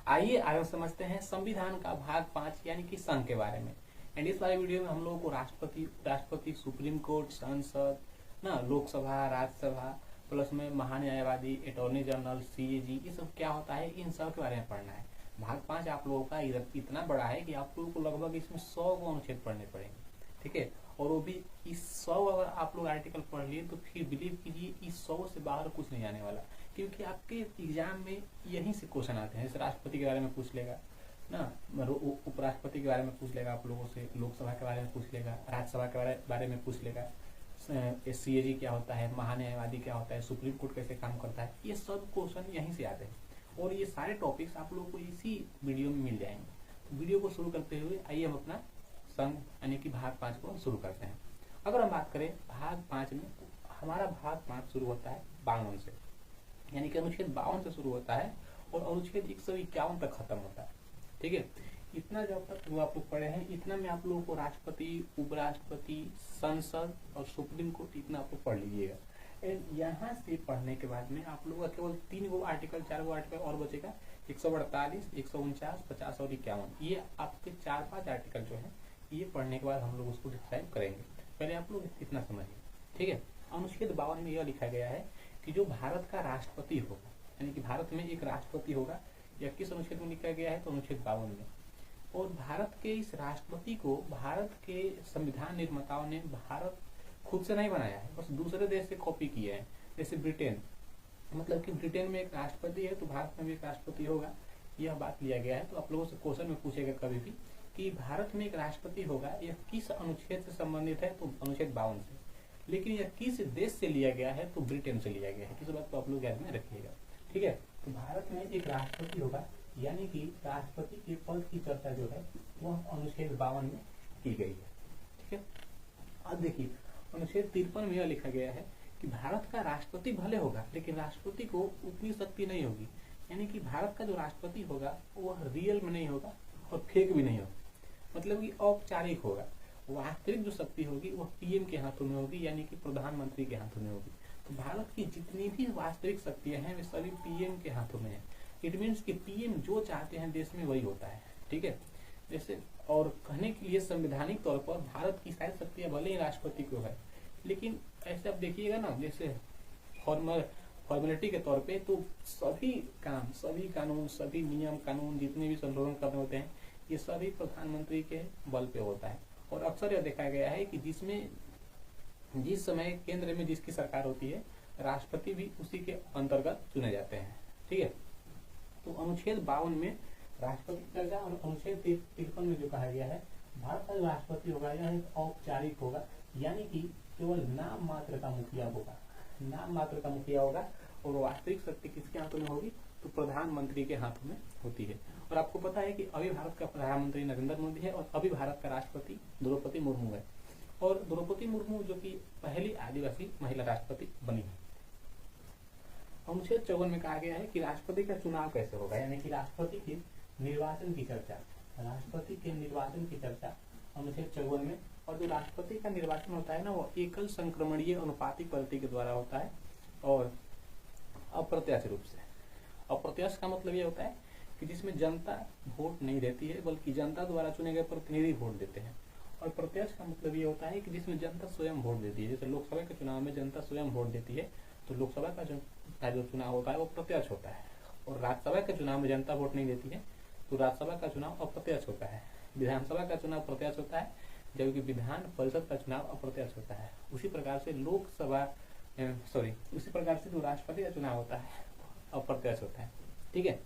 आइए आगे समझते हैं संविधान का भाग 5 यानी कि संघ के बारे में। एंड इस वाले वीडियो में हम लोगों को राष्ट्रपति, सुप्रीम कोर्ट, संसद, ना लोकसभा, राज्यसभा, प्लस में महान्यायवादी, अटॉर्नी जनरल, सीएजी, ये सब क्या होता है, इन सब के बारे में पढ़ना है। भाग 5 आप लोगों का इतना बड़ा है कि आप लोगों को लगभग इसमें 100 अनुच्छेद पढ़ने पड़ेंगे, ठीक है। और वो भी इस 100 अगर आप लोग आर्टिकल पढ़ लिए तो फिर बिलीव कीजिए इस 100 से बाहर कुछ नहीं आने वाला, क्योंकि आपके एग्जाम में यहीं से क्वेश्चन आते हैं। जैसे राष्ट्रपति के बारे में पूछ लेगा ना, उपराष्ट्रपति के बारे में पूछ लेगा आप लोगों से, लोकसभा के बारे में पूछ लेगा, राज्यसभा के बारे में पूछ लेगा, सीएजी क्या होता है, महान्यायवादी क्या होता है, सुप्रीम कोर्ट कैसे काम करता है, ये सब क्वेश्चन यहीं से आते हैं। और ये सारे टॉपिक्स आप लोगों को इसी वीडियो में मिल जाएंगे। तो वीडियो को शुरू करते हुए आइए हम अपना संघ यानी कि भाग 5 को शुरू करते हैं। अगर हम बात करें भाग 5 में, हमारा भाग 5 शुरू होता है 52 से, यानी कि अनुच्छेद 52 से शुरू होता है और अनुच्छेद 151 तक खत्म होता है, ठीक है। इतना जब तक वो आप लोग पढ़े हैं, इतना में आप लोगों को राष्ट्रपति, उपराष्ट्रपति, संसद और सुप्रीम कोर्ट इतना आप लोग पढ़ लीजिएगा। यहाँ से पढ़ने के बाद में आप लोगों का केवल 3 गो आर्टिकल, 4 गो आर्टिकल और बचेगा, 148, 149, 50 और 51। ये आपके 4-5 आर्टिकल जो है, ये पढ़ने के बाद हम लोग उसको डिस्क्राइब करेंगे। पहले आप लोग इतना समझिए, ठीक है। अनुच्छेद 52 में यह लिखा गया है कि जो भारत का राष्ट्रपति होगा, यानी कि भारत में एक राष्ट्रपति होगा, यह किस अनुच्छेद में लिखा गया है, तो अनुच्छेद 52 में। और भारत के इस राष्ट्रपति को भारत के संविधान निर्माताओं ने भारत खुद से नहीं बनाया है, बस दूसरे देश से कॉपी किया है। जैसे ब्रिटेन, मतलब कि ब्रिटेन में एक राष्ट्रपति है तो भारत में भी एक राष्ट्रपति होगा, यह बात लिया गया है। तो आप लोगों से क्वेश्चन में पूछेगा कभी भी कि भारत में एक राष्ट्रपति होगा, यह किस अनुच्छेद से संबंधित है, तो अनुच्छेद 52 से। लेकिन यह किस देश से लिया गया है, तो ब्रिटेन से लिया गया है। इस बात को आप लोग याद में रखिएगा, ठीक है। तो भारत में एक राष्ट्रपति होगा, यानी कि राष्ट्रपति के पद की चर्चा जो है वह अनुच्छेद 52 में की गई है, ठीक है। अब देखिए अनुच्छेद 53 में यह लिखा गया है कि भारत का राष्ट्रपति भले होगा लेकिन राष्ट्रपति को उतनी शक्ति नहीं होगी, यानी कि भारत का जो राष्ट्रपति होगा वह रियल में नहीं होगा और फेक भी नहीं होगा, मतलब कि औपचारिक होगा। वास्तविक जो शक्ति होगी वह पीएम के हाथों में होगी, यानी कि प्रधानमंत्री के हाथों में होगी। तो भारत की जितनी भी वास्तविक शक्तियां हैं वे सभी पीएम के हाथों में है। इट मीन्स कि पीएम जो चाहते हैं देश में वही होता है, ठीक है। जैसे और कहने के लिए संवैधानिक तौर पर भारत की सारी शक्तियां भले ही राष्ट्रपति को है, लेकिन ऐसे आप देखिएगा ना, जैसे फॉर्मेलिटी के तौर पे तो सभी काम, सभी कानून, सभी नियम कानून जितने भी संशोधन करने होते हैं ये सभी प्रधानमंत्री के बल पे होता है। और अक्सर यह देखा गया है कि जिस समय केंद्र में जिसकी सरकार होती है, राष्ट्रपति भी उसी के अंतर्गत चुने जाते हैं, ठीक है। तो अनुच्छेद 52 में राष्ट्रपति चर्चा और अनुच्छेद 53 में जो कहा गया है भारत का जो राष्ट्रपति होगा यह एक औपचारिक होगा, यानी कि केवल नाम मात्र का मुखिया होगा, नाम मात्र का मुखिया होगा। और वास्तविक शक्ति किसके हाथों में होगी, तो प्रधानमंत्री के हाथों में होती है। और आपको पता है कि अभी भारत का प्रधानमंत्री नरेंद्र मोदी है और अभी भारत का राष्ट्रपति द्रौपदी मुर्मू है। और द्रौपदी मुर्मू जो कि पहली आदिवासी महिला राष्ट्रपति बनी है। अनुच्छेद 54 में कहा गया है कि राष्ट्रपति का चुनाव कैसे होगा, यानी कि राष्ट्रपति के निर्वाचन की चर्चा, राष्ट्रपति के निर्वाचन की चर्चा अनुच्छेद 54 में। और जो राष्ट्रपति का निर्वाचन होता है ना, वो एकल संक्रमणीय अनुपातिक पद्धति के द्वारा होता है और अप्रत्यक्ष रूप से। अप्रत्यक्ष का मतलब ये होता है कि जिसमें जनता वोट नहीं देती है बल्कि जनता द्वारा चुने गए प्रतिनिधि वोट देते हैं। और प्रत्यक्ष का मतलब ये होता है कि जिसमें जनता स्वयं वोट देती है। जैसे लोकसभा के चुनाव में जनता स्वयं वोट देती है, तो लोकसभा का जो चुनाव होता है वो प्रत्यक्ष होता है। और राज्यसभा के चुनाव में जनता वोट नहीं देती है, तो राज्यसभा का चुनाव अप्रत्यक्ष होता है। विधानसभा का चुनाव प्रत्यक्ष होता है, जबकि विधान परिषद का चुनाव अप्रत्यक्ष होता है। उसी प्रकार से उसी प्रकार से जो राष्ट्रपति का चुनाव होता है अप्रत्यक्ष होता है, ठीक है।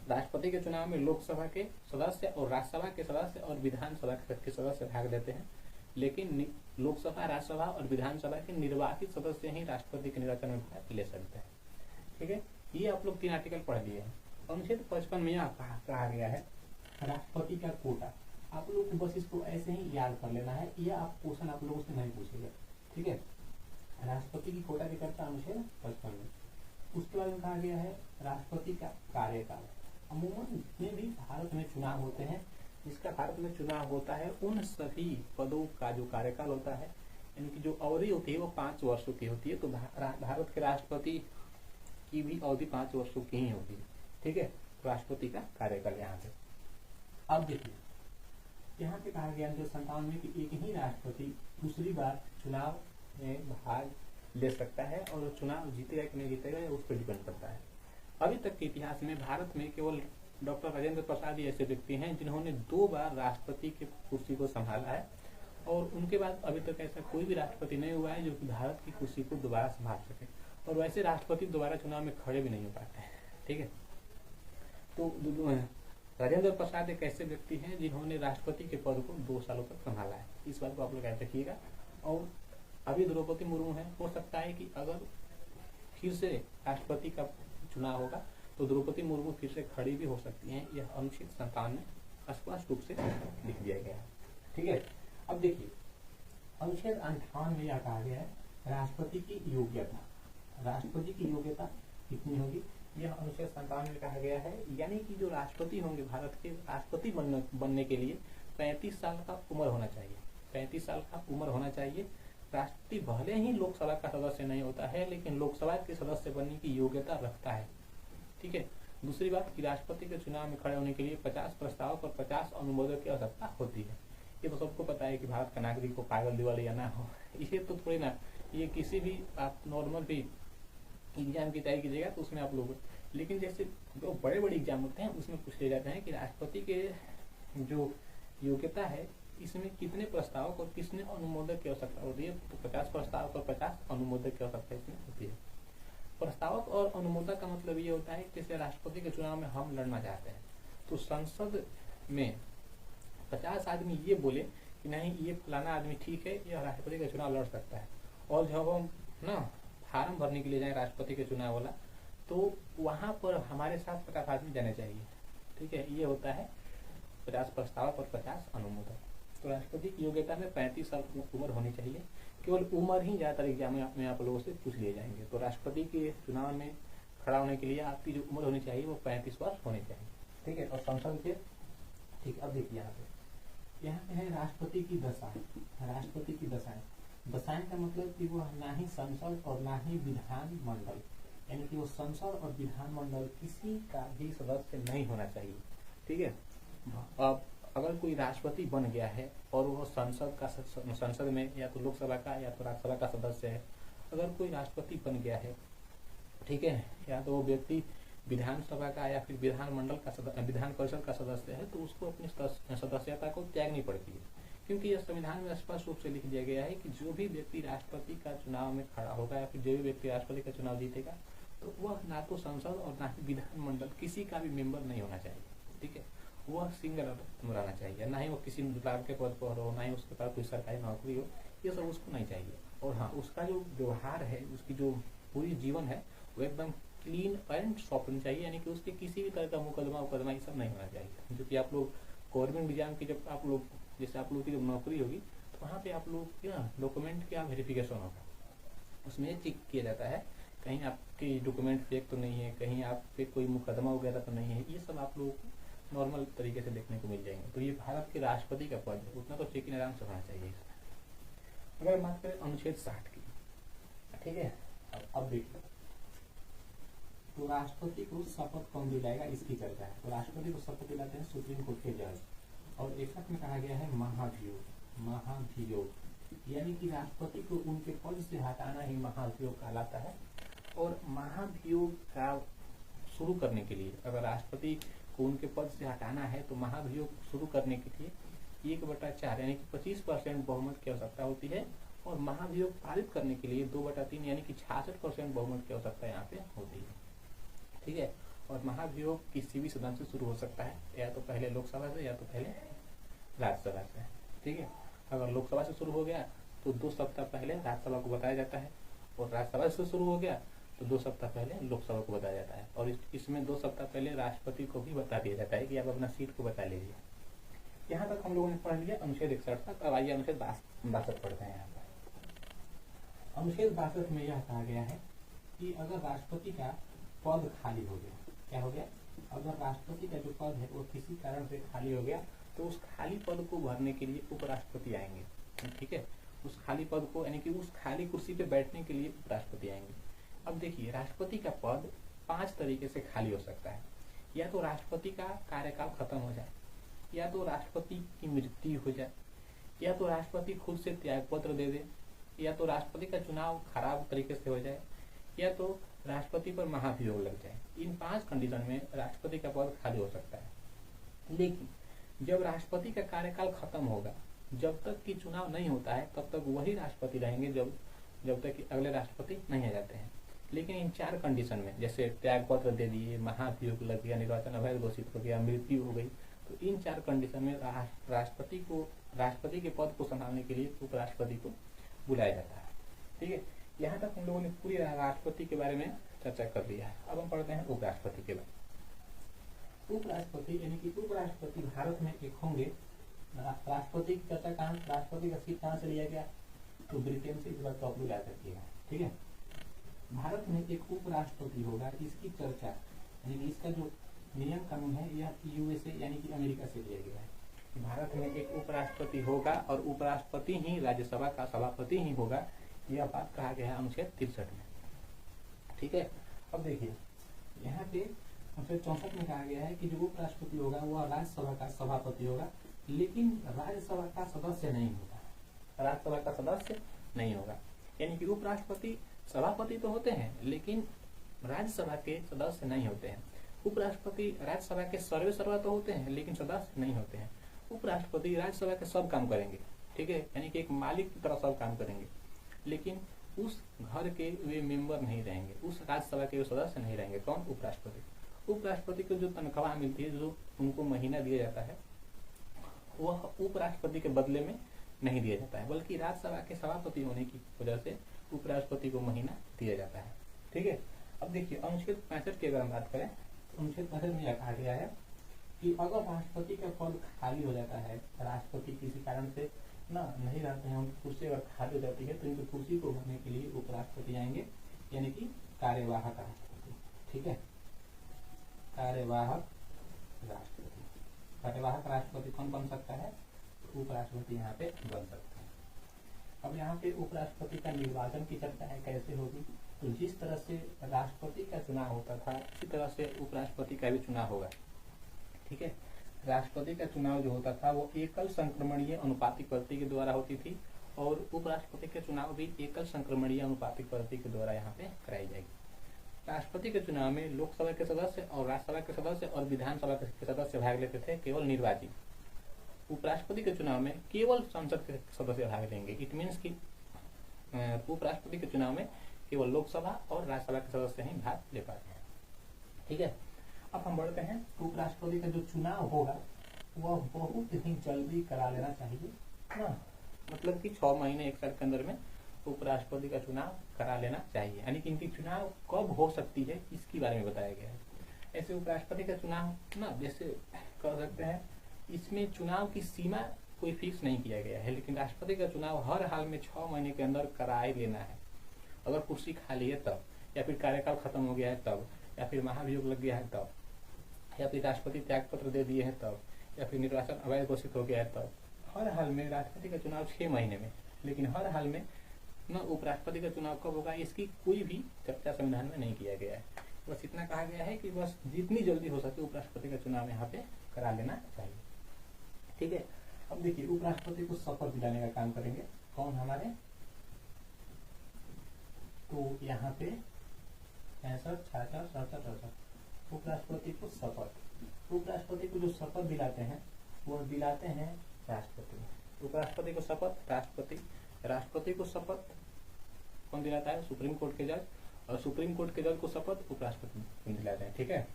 राष्ट्रपति के चुनाव में लोकसभा के सदस्य और राज्यसभा के सदस्य और विधानसभा के सदस्य भाग लेते हैं, लेकिन लोकसभा, राज्यसभा और विधानसभा के निर्वाचित सदस्य ही राष्ट्रपति के निर्वाचन में भाग ले सकते हैं, ठीक है। ये आप लोग 3 आर्टिकल पढ़ लिए हैं। अनुच्छेद 55 में यहाँ कहा गया है राष्ट्रपति का कोटा। आप लोग को बस इसको ऐसे ही याद कर लेना है, यह आप क्वेश्चन आप लोगों से नहीं पूछेगा, ठीक है। राष्ट्रपति की कोटा की चर्चा अनुच्छेद 55 में। उसके बाद में कहा गया है राष्ट्रपति का कार्यकाल। अमूमन जितने भी भारत में चुनाव होते हैं, जिसका भारत में चुनाव होता है, उन सभी पदों का जो कार्यकाल होता है, यानी कि जो अवधि होती है वो 5 वर्षों की होती है। तो भारत के राष्ट्रपति की भी अवधि 5 वर्षों की ही होती है, ठीक है। राष्ट्रपति का कार्यकाल यहाँ पे। अब देखिए यहाँ पे कहा गया 1957 में कि एक ही राष्ट्रपति दूसरी बार चुनाव में भाग ले सकता है और चुनाव जीतेगा कि नहीं जीतेगा उस पर डिपेंड करता है। अभी तक के इतिहास में भारत में केवल डॉक्टर राजेंद्र प्रसाद ही ऐसे व्यक्ति हैं जिन्होंने 2 बार राष्ट्रपति की कुर्सी को संभाला है और उनके बाद अभी तक ऐसा कोई भी राष्ट्रपति नहीं हुआ है जो कि भारत की कुर्सी को दोबारा संभाल सके। और वैसे राष्ट्रपति दोबारा चुनाव में खड़े भी नहीं हो पाते हैं। ठीक है, तो राजेंद्र प्रसाद एक ऐसे व्यक्ति हैं जिन्होंने राष्ट्रपति के पद को 2 सालों तक संभाला है। इस बात को आप लोग याद रखिएगा। और अभी द्रौपदी मुर्मू है, हो सकता है कि अगर फिर से राष्ट्रपति का चुनाव होगा तो द्रौपदी मुर्मू फिर से खड़ी भी हो सकती हैं। यह अनुच्छेद 57 में स्पष्ट रूप से लिख दिया गया है। ठीक है, अब देखिए अनुच्छेद 58 में यह कहा गया है राष्ट्रपति की योग्यता। राष्ट्रपति की योग्यता कितनी होगी, यह अनुच्छेद 57 में कहा गया है। यानी कि जो राष्ट्रपति होंगे, भारत के राष्ट्रपति बनने के लिए 35 साल का उम्र होना चाहिए। 35 साल का उम्र होना चाहिए। राष्ट्रपति भले ही लोकसभा का सदस्य नहीं होता है, लेकिन लोकसभा के सदस्य बनने की योग्यता रखता है। ठीक है, दूसरी बात कि राष्ट्रपति के चुनाव में खड़े होने के लिए 50 प्रस्ताव पर 50 अनुमोदक की आवश्यकता होती है। ये तो सबको पता है कि भारत का नागरिक को पागल दिवाली या ना हो, ये तो थोड़ी ना, ये किसी भी आप नॉर्मल भी एग्जाम की तैयारी कीजिएगा तो उसमें आप लोग, लेकिन जैसे जो बड़े बड़े एग्जाम होते हैं उसमें पूछ ले जाते हैं कि राष्ट्रपति के जो योग्यता है इसमें कितने प्रस्ताव और कितने अनुमोदक की आवश्यकता होती है। तो 50 प्रस्ताव पर 50 अनुमोदक की आवश्यकता इसमें होती है। प्रस्तावक और अनुमोदक का मतलब ये होता है कि जैसे राष्ट्रपति के चुनाव में हम लड़ना चाहते हैं तो संसद में 50 आदमी ये बोले कि नहीं ये फलाना आदमी ठीक है, यह राष्ट्रपति का चुनाव लड़ सकता है। और जब हम ना फार्म भरने के लिए जाए राष्ट्रपति के चुनाव वाला, तो वहां पर हमारे साथ 50 आदमी जाने चाहिए। ठीक है, ये होता है 50 प्रस्तावक और 50 अनुमोदक। तो राष्ट्रपति की योग्यता में 35 साल की उम्र होनी चाहिए। केवल उम्र ही ज्यादातर एग्जाम में आप लोगों से पूछ लिए जाएंगे। तो राष्ट्रपति के चुनाव में खड़ा होने के लिए आपकी जो उम्र होनी चाहिए वो 35 वर्ष होनी चाहिए। ठीक है, और संसद के ठीक, अब देखिए यहाँ पे है राष्ट्रपति की दशाएं। राष्ट्रपति की दशाएं, दशाएं का मतलब कि वो ना ही संसद और ना ही विधान मंडल, यानी कि वो संसद और विधान मंडल किसी का भी सदस्य नहीं होना चाहिए। ठीक है, अब अगर कोई राष्ट्रपति बन गया है और वो संसद में या तो लोकसभा का या तो राज्यसभा का सदस्य है, अगर कोई राष्ट्रपति बन गया है, ठीक है, या तो वो व्यक्ति विधानसभा का या फिर विधान मंडल का विधान परिषद का सदस्य है, तो उसको अपनी सदस्यता को त्यागनी पड़ती है। क्योंकि यह संविधान में स्पष्ट रूप से लिख दिया गया है कि जो भी व्यक्ति राष्ट्रपति का चुनाव में खड़ा होगा या फिर जो भी व्यक्ति राष्ट्रपति का चुनाव जीतेगा, तो वह ना तो संसद और ना ही विधान मंडल किसी का भी मेंबर नहीं होना चाहिए। ठीक है, वह सिंगल रहना चाहिए, ना ही वो किसी विभाग के पद पर हो, ना ही उसके पास कोई सरकारी नौकरी हो, ये सब उसको नहीं चाहिए। और हाँ, उसका जो व्यवहार है, उसकी जो पूरी जीवन है वो एकदम क्लीन एंड सॉफ्ट होनी चाहिए। यानी कि उसके किसी भी तरह का मुकदमा ये सब नहीं होना चाहिए। जो कि आप लोग गवर्नमेंट एग्जाम की जब आप लोग जैसे आप लोग की जब नौकरी होगी तो वहाँ पे आप लोग डॉक्यूमेंट का वेरिफिकेशन होगा, उसमें चेक किया जाता है कहीं आपके डॉक्यूमेंट फेक तो नहीं है, कहीं आप पे कोई मुकदमा वगैरह तो नहीं है। ये सब आप लोग नॉर्मल तरीके से देखने को मिल जाएंगे। तो ये भारत के राष्ट्रपति का पद है, उतना तो चेकिंग आराम से होना चाहिए। अगर बात करें अनुच्छेद 60 की, ठीक है, अब देखिए तो राष्ट्रपति को शपथ कौन दिलाएगा इसकी चर्चा है। तो राष्ट्रपति को शपथ दिलाते हैं सुप्रीम कोर्ट के जज, और 61 में कहा गया है महाभियोग। महाभियोग यानी कि राष्ट्रपति को उनके पद से हटाना ही महाभियोग कहलाता है। और महाभियोग का शुरू करने के लिए अगर राष्ट्रपति को उनके पद से हटाना है तो महाभियोग शुरू करने के लिए 1/4 यानी कि 25% बहुमत की आवश्यकता होती है। और महाभियोग पारित करने के लिए 2/3 यानी कि 66% बहुमत की आवश्यकता यहाँ पे होती है। ठीक है, और महाभियोग किसी भी सदन से शुरू हो सकता है, या तो पहले लोकसभा से या तो पहले राज्यसभा से। ठीक है, अगर लोकसभा से शुरू हो गया तो 2 सप्ताह पहले राज्यसभा को बताया जाता है, और राज्यसभा से शुरू हो गया तो 2 सप्ताह पहले लोकसभा को बताया जाता है। और इसमें 2 सप्ताह पहले राष्ट्रपति को भी बता दिया जाता है कि आप अपना सीट को बता लीजिए। यहाँ तक हम लोगों ने पढ़ लिया अनुच्छेद 61 तक। अब आइए अनुच्छेद 62 पढ़ते हैं। यहाँ पर अनुच्छेद 62 में यह कहा गया है कि अगर राष्ट्रपति का पद खाली हो गया, क्या हो गया, अगर राष्ट्रपति का जो पद है वो किसी कारण से खाली हो गया तो उस खाली पद को भरने के लिए उपराष्ट्रपति आएंगे। ठीक है, उस खाली पद को यानी कि उस खाली कुर्सी पे बैठने के लिए उपराष्ट्रपति आएंगे। अब देखिए राष्ट्रपति का पद 5 तरीके से खाली हो सकता है। या तो राष्ट्रपति का कार्यकाल खत्म हो जाए, या तो राष्ट्रपति की मृत्यु हो जाए, या तो राष्ट्रपति खुद से त्यागपत्र दे दे, या तो राष्ट्रपति का चुनाव खराब तरीके से हो जाए, या तो राष्ट्रपति पर महाभियोग लग जाए। इन 5 कंडीशन में राष्ट्रपति का पद खाली हो सकता है। लेकिन जब राष्ट्रपति का कार्यकाल खत्म होगा, जब तक कि चुनाव नहीं होता है तब तक वही राष्ट्रपति रहेंगे जब तक कि अगले राष्ट्रपति नहीं आ जाते हैं। लेकिन इन 4 कंडीशन में, जैसे त्यागपत्र दे दिए, महाभियोग लग गया, निर्वाचन अवैध घोषित हो गया, मृत्यु हो गई, तो इन 4 कंडीशन में राष्ट्रपति के पद को संभालने के लिए उपराष्ट्रपति को बुलाया जाता है। ठीक है, यहाँ तक हम लोगों ने पूरी राष्ट्रपति के बारे में चर्चा कर लिया है। अब हम पढ़ते हैं उपराष्ट्रपति के बारे में। उपराष्ट्रपति यानी कि उपराष्ट्रपति भारत में एक होंगे। राष्ट्रपति की चर्चा कहाँ, राष्ट्रपति का सीट कहाँ से लिया गया, तो ब्रिटेन से। इस बात को आप लोग याद रखिएगा। ठीक है, भारत में एक उपराष्ट्रपति होगा। इसकी चर्चा यानी इसका जो नियम कानून है यह यूएसए यानी कि अमेरिका से लिया गया है। भारत में एक उपराष्ट्रपति होगा और उपराष्ट्रपति ही राज्यसभा का सभापति ही होगा। यह बात कहा गया है अनुच्छेद 63 में। ठीक है, अब देखिए यहाँ पे अनुच्छेद 64 में कहा गया है कि जो उपराष्ट्रपति होगा वह राज्यसभा का सभापति होगा, लेकिन राज्यसभा का सदस्य नहीं होगा। राज्यसभा का सदस्य नहीं होगा, यानी कि उपराष्ट्रपति सभापति तो होते हैं लेकिन राज्यसभा के सदस्य नहीं होते हैं। उपराष्ट्रपति राज्यसभा के सर्वेसर्वा तो होते हैं लेकिन सदस्य नहीं होते हैं। उपराष्ट्रपति राज्यसभा के सब काम करेंगे। ठीक है, यानी कि एक मालिक की तरह सब काम करेंगे, लेकिन उस घर के वे मेंबर नहीं रहेंगे, उस राज्यसभा के सदस्य नहीं रहेंगे। कौन, उपराष्ट्रपति। उपराष्ट्रपति को जो तनख्वाह मिलती है, जो उनको महीना दिया जाता है, वह उपराष्ट्रपति के बदले में नहीं दिया जाता है, बल्कि राज्यसभा के सभापति होने की वजह से उपराष्ट्रपति को महीना दिया जाता है। ठीक है, अब देखिए अनुच्छेद 65 की अगर हम बात करें, अनुच्छेद 65 में यह कहा गया है कि अगर राष्ट्रपति का पद खाली हो जाता है, राष्ट्रपति किसी कारण से ना नहीं रहते हैं, उनकी कुर्सी अगर खाली हो जाती है तो इनकी कुर्सी को भरने के लिए उपराष्ट्रपति आएंगे, यानी कि कार्यवाहक राष्ट्रपति। ठीक है, कार्यवाहक राष्ट्रपति। कार्यवाहक राष्ट्रपति कौन बन सकता है, उपराष्ट्रपति यहाँ पे बन सकता है। अब यहाँ पे उपराष्ट्रपति का निर्वाचन की चर्चा है, कैसे होगी, तो जिस तरह से राष्ट्रपति का चुनाव होता था उसी तरह से उपराष्ट्रपति का भी चुनाव होगा। ठीक है, राष्ट्रपति का चुनाव जो होता था वो एकल संक्रमणीय अनुपातिक पद्धति के द्वारा होती थी, और उपराष्ट्रपति के चुनाव भी एकल संक्रमणीय अनुपातिक पद्धति के द्वारा यहाँ पे कराई जाएगी। राष्ट्रपति के चुनाव में लोकसभा के सदस्य और राज्यसभा के सदस्य और विधानसभा के सदस्य भाग लेते थे, केवल निर्वाचित। उपराष्ट्रपति के चुनाव में केवल संसद के सदस्य भाग लेंगे। इट मीन्स कि उपराष्ट्रपति के चुनाव में केवल लोकसभा और राज्यसभा के सदस्य ही भाग ले पाते हैं। ठीक है, अब हम बढ़ते हैं। उपराष्ट्रपति का जो चुनाव होगा वह बहुत ही जल्दी करा लेना चाहिए ना, मतलब कि 6 महीने 1 साल के अंदर में उपराष्ट्रपति का चुनाव करा लेना चाहिए। यानी कि इनकी चुनाव कब हो सकती है इसके बारे में बताया गया है। ऐसे उपराष्ट्रपति का चुनाव ना जैसे कह सकते हैं, इसमें चुनाव की सीमा कोई फिक्स नहीं किया गया है, लेकिन राष्ट्रपति का चुनाव हर हाल में 6 महीने के अंदर करा ही लेना है। अगर कुर्सी खाली है तब, या फिर कार्यकाल खत्म हो गया है तब, या फिर महाभियोग लग गया है तब, या फिर राष्ट्रपति त्यागपत्र दे दिए हैं तब, या फिर निर्वाचन अवैध घोषित हो गया है तब, हर हाल में राष्ट्रपति का चुनाव 6 महीने में। लेकिन हर हाल में न उपराष्ट्रपति का चुनाव कब होगा इसकी कोई भी चर्चा संविधान में नहीं किया गया है। बस इतना कहा गया है कि बस जितनी जल्दी हो सके उपराष्ट्रपति का चुनाव यहाँ पे करा लेना चाहिए। ठीक है, अब देखिए उपराष्ट्रपति को शपथ दिलाने का काम करेंगे कौन, हमारे, तो यहाँ पे 65, 66, 67, 68 उपराष्ट्रपति को शपथ। उपराष्ट्रपति को जो शपथ दिलाते हैं वो दिलाते हैं राष्ट्रपति। उपराष्ट्रपति को शपथ राष्ट्रपति, राष्ट्रपति को शपथ कौन दिलाता है, सुप्रीम कोर्ट के जज, और सुप्रीम कोर्ट के जज को शपथ उपराष्ट्रपति दिलाते हैं। ठीक है,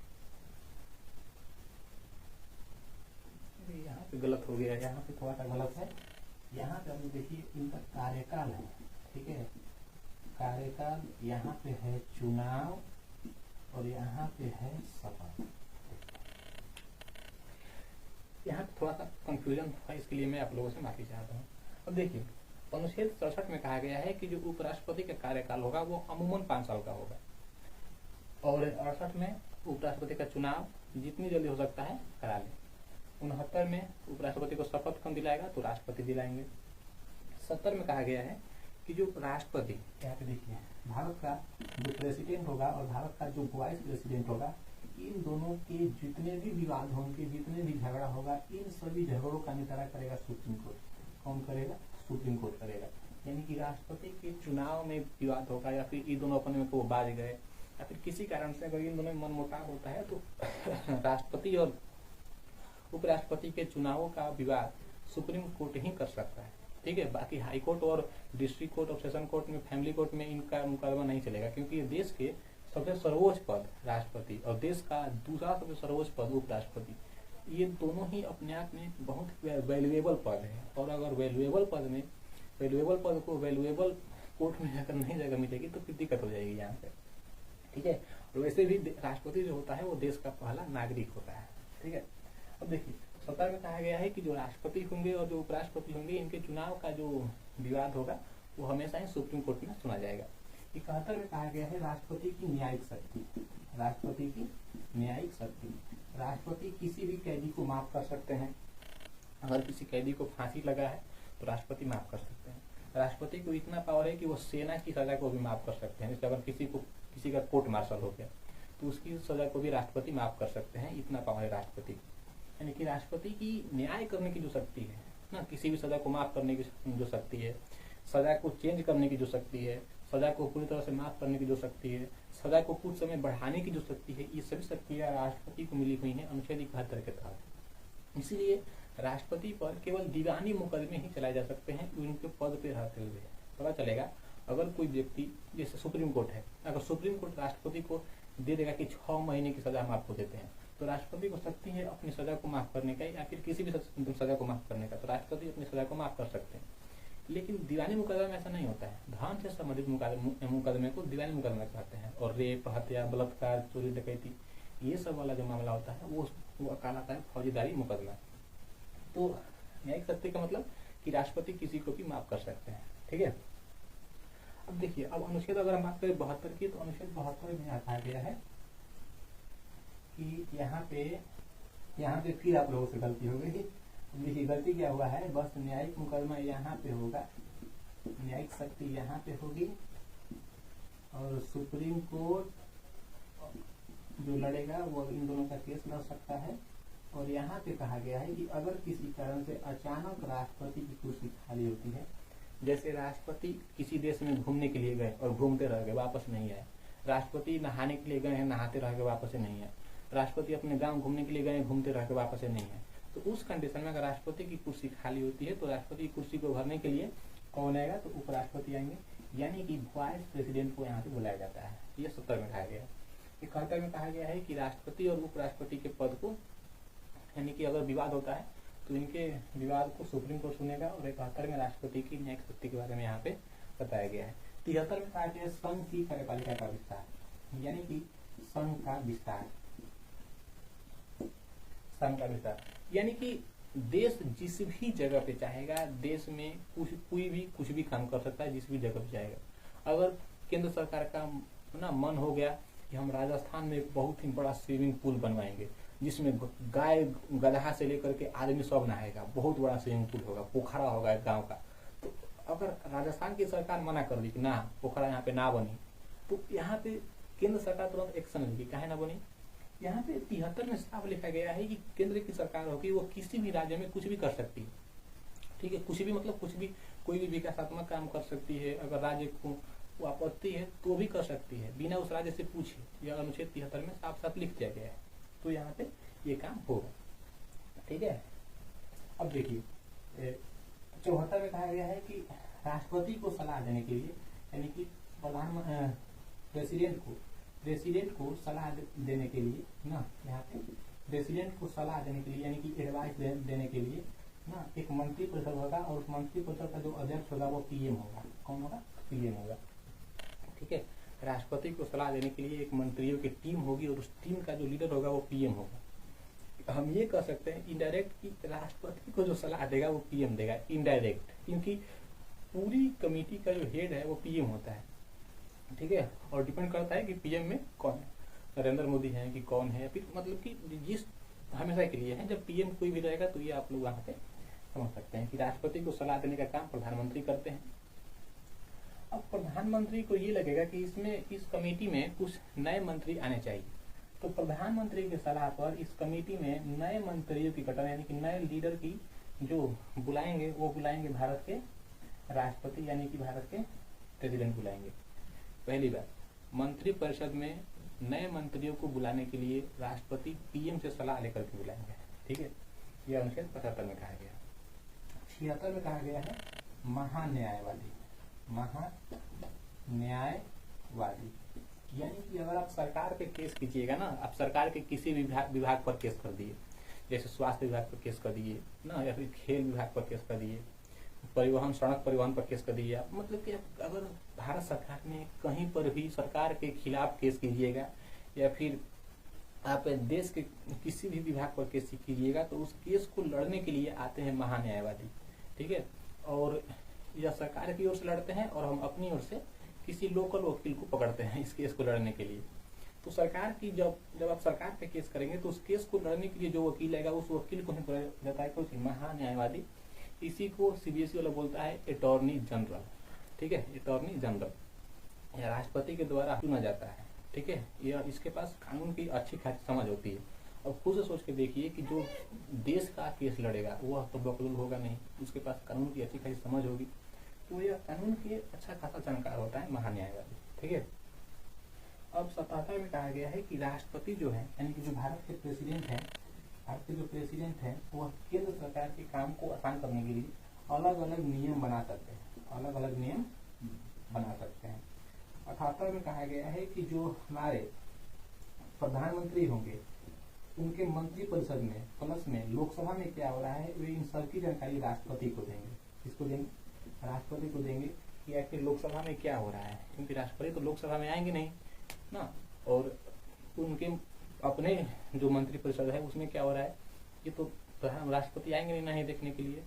यहाँ पे गलत हो गया, यहाँ पे थोड़ा सा गलत है। यहाँ पे हम देखिए इनका कार्यकाल है। ठीक है, कार्यकाल यहाँ पे है चुनाव और यहाँ पे है शपथ। यहाँ पे थोड़ा सा कंफ्यूजन था, इसके लिए मैं आप लोगों से माफी चाहता हूँ। अब देखिए अनुच्छेद 67 में कहा गया है कि जो उपराष्ट्रपति का कार्यकाल होगा वो अमूमन 5 साल का होगा, और 68 में उपराष्ट्रपति का चुनाव जितनी जल्दी हो सकता है करा ले। 69 में उपराष्ट्रपति को शपथ कौन दिलाएगा, तो राष्ट्रपति दिलाएंगे। 70 में कहा गया है कि जो राष्ट्रपति, यहाँ पे देखिए भारत का जो प्रेसिडेंट होगा और भारत का जो वाइस प्रेसिडेंट होगा, इन दोनों के जितने भी विवाद होंगे, जितने भी झगड़ा होगा, इन सभी झगड़ों का निपटारा करेगा सुप्रीम कोर्ट। कौन करेगा? सुप्रीम कोर्ट करेगा। यानी कि राष्ट्रपति के चुनाव में विवाद होगा, या फिर इन दोनों अपने में को बाज गए, या फिर किसी कारण से अगर इन दोनों में मनमुटाव होता है, तो राष्ट्रपति और उपराष्ट्रपति के चुनावों का विवाद सुप्रीम कोर्ट ही कर सकता है। ठीक है, बाकी हाई कोर्ट और डिस्ट्रिक्ट कोर्ट और सेशन कोर्ट में, फैमिली कोर्ट में इनका मुकदमा नहीं चलेगा, क्योंकि ये देश के सबसे सर्वोच्च पद राष्ट्रपति और देश का दूसरा सबसे सर्वोच्च पद उपराष्ट्रपति, ये दोनों ही अपने आप में बहुत वैल्यूएबल पद है। और अगर वैल्यूएबल पद को वैल्यूएबल कोर्ट में जाकर नहीं जगह मिलेगी तो फिर दिक्कत हो जाएगी यहाँ पे। ठीक है, और वैसे भी राष्ट्रपति जो होता है वो देश का पहला नागरिक होता है। ठीक है, अब देखिए 70 में कहा गया है कि जो राष्ट्रपति होंगे और जो उपराष्ट्रपति होंगे, इनके चुनाव का जो विवाद होगा वो हमेशा ही सुप्रीम कोर्ट में सुना जाएगा। 71 में कहा गया है राष्ट्रपति की न्यायिक शक्ति। राष्ट्रपति की न्यायिक शक्ति, राष्ट्रपति किसी भी कैदी को माफ कर सकते हैं। अगर किसी कैदी को फांसी लगा है तो राष्ट्रपति माफ कर सकते हैं। राष्ट्रपति को इतना पावर है कि वो सेना की सजा को भी माफ कर सकते हैं। जैसे अगर किसी का कोर्ट मार्शल हो गया तो उसकी सजा को भी राष्ट्रपति माफ कर सकते हैं, इतना पावर है राष्ट्रपति। यानी कि राष्ट्रपति की न्याय करने की जो शक्ति है ना, किसी भी सजा को माफ करने की जो शक्ति है, सजा को चेंज करने की जो शक्ति है, सजा को पूरी तरह से माफ करने की जो शक्ति है, सजा को कुछ समय बढ़ाने की जो शक्ति है, ये सभी शक्तियां राष्ट्रपति को मिली हुई है अनुच्छेद 71 के तहत। इसीलिए राष्ट्रपति पर केवल दीवानी मुकदमे ही चलाए जा सकते हैं उनके पद पे रहते हुए। पता चलेगा अगर कोई व्यक्ति, जैसे सुप्रीम कोर्ट है, अगर सुप्रीम कोर्ट राष्ट्रपति को दे देगा कि 6 महीने की सजा हम आपको देते हैं, तो राष्ट्रपति को शक्ति है अपनी सजा को माफ करने का, या फिर किसी भी सजा को माफ करने का, तो राष्ट्रपति अपनी सजा को माफ कर सकते हैं। लेकिन दीवानी मुकदमे में ऐसा नहीं होता है। धन से संबंधित मुकदमे को दीवानी मुकदमा कहते हैं, और रेप, हत्या, बलात्कार, चोरी, डकैती, ये सब वाला जो मामला होता है वो कहलाता है फौजदारी मुकदमा। तो न्यायिक शक्ति का मतलब कि राष्ट्रपति किसी को भी माफ कर सकते हैं। ठीक है, अब देखिए, अब अनुच्छेद अगर हम बात करें 72 की, तो अनुच्छेद 72 में कहा गया है कि यहाँ पे फिर आप लोगों से गलती हो गई। देखिए गलती क्या हुआ है, बस न्यायिक मुकदमा यहाँ पे होगा, न्यायिक शक्ति यहाँ पे होगी, और सुप्रीम कोर्ट जो लड़ेगा वो इन दोनों का केस लड़ सकता है। और यहाँ पे कहा गया है कि अगर किसी कारण से अचानक राष्ट्रपति की कुर्सी खाली होती है, जैसे राष्ट्रपति किसी देश में घूमने के लिए गए और घूमते रह गए, वापस नहीं आए, राष्ट्रपति नहाने के लिए गए हैं, नहाते रह गए, वापस नहीं आए, राष्ट्रपति अपने गांव घूमने के लिए गए, घूमते रह गए, वापस नहीं आए, तो उस कंडीशन में अगर राष्ट्रपति की कुर्सी खाली होती है तो राष्ट्रपति की कुर्सी को भरने के लिए कौन आएगा, तो उपराष्ट्रपति आएंगे, यानी कि वाइस प्रेसिडेंट को यहाँ पे बुलाया जाता है। ये 70 में कहा गया है। 71 में कहा गया है कि राष्ट्रपति और उपराष्ट्रपति के पद को, यानी कि अगर विवाद होता है तो इनके विवाद को सुप्रीम कोर्ट सुनेगा। और 71 में राष्ट्रपति की न्यायिक शक्ति के बारे में यहाँ पे बताया गया है। 73 में कहा गया है संघ की कार्यपालिका का विस्तार, यानी कि संघ का विस्तार, संघ का विस्तार, यानी कि देश जिस भी जगह पे चाहेगा, देश में कोई भी कुछ भी काम कर सकता है, जिस भी जगह पे चाहेगा। अगर केंद्र सरकार का ना मन हो गया कि हम राजस्थान में एक बहुत ही बड़ा स्विमिंग पूल बनवाएंगे जिसमें गाय गधा से लेकर के आदमी सब नहाएगा, बहुत बड़ा स्विमिंग पूल होगा, पोखरा होगा एक गांव का, तो अगर राजस्थान की सरकार मना कर दी कि ना पोखरा यहाँ पे ना बनी, तो यहाँ पे केंद्र सरकार तुरंत एक्शन लेगी, काहे ना बनी। यहाँ पे 73 में साफ लिखा गया है कि केंद्र की सरकार होगी वो किसी भी राज्य में कुछ भी कर सकती है। ठीक है, कुछ भी मतलब कुछ भी, कोई भी विकासात्मक काम कर सकती है। अगर राज्य को वो आपत्ति है तो भी कर सकती है, बिना उस राज्य से पूछे। यह अनुच्छेद 73 में साफ साफ लिख दिया गया है, तो यहाँ पे ये काम होगा। ठीक है, अब देखिए 74 में कहा गया है कि राष्ट्रपति को सलाह देने के लिए, यानी कि प्रेसिडेंट को सलाह देने के लिए ना, यहाँ पे प्रेसिडेंट को सलाह देने के लिए, यानी कि एडवाइस देने के लिए ना एक मंत्री परिषद होगा, और उस मंत्री परिषद का जो अध्यक्ष होगा वो पीएम होगा। कौन होगा? पीएम होगा। ठीक है, राष्ट्रपति को सलाह देने के लिए एक मंत्रियों की टीम होगी, और उस टीम का जो लीडर होगा वो पीएम होगा। हम ये कह सकते हैं इनडायरेक्ट कि राष्ट्रपति को जो सलाह देगा वो पीएम देगा, इनडायरेक्ट, क्योंकि पूरी कमेटी का जो हेड है वो पीएम होता है। ठीक है, और डिपेंड करता है कि पीएम में कौन है, नरेंद्र मोदी है कि कौन है, फिर मतलब कि जिस हमेशा के लिए है, जब पीएम कोई भी रहेगा तो ये आप लोग वहां पे समझ सकते हैं कि राष्ट्रपति को सलाह देने का काम प्रधानमंत्री करते हैं। अब प्रधानमंत्री को ये लगेगा कि इसमें, इस कमेटी में कुछ नए मंत्री आने चाहिए, तो प्रधानमंत्री की सलाह पर इस कमेटी में नए मंत्रियों की गठन यानी कि नए लीडर की जो बुलाएंगे वो बुलाएंगे भारत के राष्ट्रपति यानी कि भारत के प्रेसिडेंट बुलाएंगे। पहली बात, मंत्रिपरिषद में नए मंत्रियों को बुलाने के लिए राष्ट्रपति पीएम से सलाह लेकर के बुलाएंगे। ठीक है, यह अनुच्छेद 75 में कहा गया। 76 में कहा गया है महान्यायवादी। महान्यायवादी यानी कि अगर आप सरकार पे केस कीजिएगा ना, आप सरकार के किसी विभाग पर केस कर दिए, जैसे स्वास्थ्य विभाग पर केस कर दिए ना, या फिर खेल विभाग पर केस कर दिए, परिवहन सड़क परिवहन पर केस कर दिए, मतलब कि अगर भारत सरकार में कहीं पर भी सरकार के खिलाफ केस कीजिएगा या फिर आप देश के किसी भी विभाग पर केस कीजिएगा तो उस केस को लड़ने के लिए आते हैं महान्यायवादी। ठीक है, और यह सरकार की ओर से लड़ते हैं और हम अपनी ओर से किसी लोकल वकील को पकड़ते हैं इस केस को लड़ने के लिए। तो सरकार की जब आप सरकार पे केस करेंगे तो उस केस को लड़ने के लिए जो वकील आएगा उस वकील को ही बोला जाता है कि महान्यायवादी। इसी को सीबीएसई वाला बोलता है अटॉर्नी जनरल। ठीक है, अटॉर्नी जनरल या राष्ट्रपति के द्वारा चुना जाता है। ठीक है, यह इसके पास कानून की अच्छी खासी समझ होती है। अब खुद से सोच के देखिए कि जो देश का केस लड़ेगा वह तो बकलूल होगा नहीं, उसके पास कानून की अच्छी खासी समझ होगी, तो यह कानून के अच्छा खासा जानकार होता है महान्यायवादी। ठीक है, अब 77 में कहा गया है कि राष्ट्रपति जो है यानी कि जो भारत के प्रेसिडेंट है, भारत के जो प्रेसिडेंट है वह केंद्र सरकार के काम को आसान करने के लिए अलग अलग नियम बना सकते हैं, अलग अलग नियम बना सकते हैं। 78 में कहा गया है कि जो हमारे प्रधानमंत्री होंगे उनके मंत्रिपरिषद में प्लस में लोकसभा में क्या हो रहा है वे इन सबकी जानकारी राष्ट्रपति को देंगे। किसको देंगे? राष्ट्रपति को देंगे कि आखिर लोकसभा में क्या हो रहा है, क्योंकि राष्ट्रपति तो लोकसभा में आएंगे नहीं ना, और उनके अपने जो मंत्रिपरिषद है उसमें क्या हो रहा है ये तो राष्ट्रपति आएंगे नहीं देखने के लिए।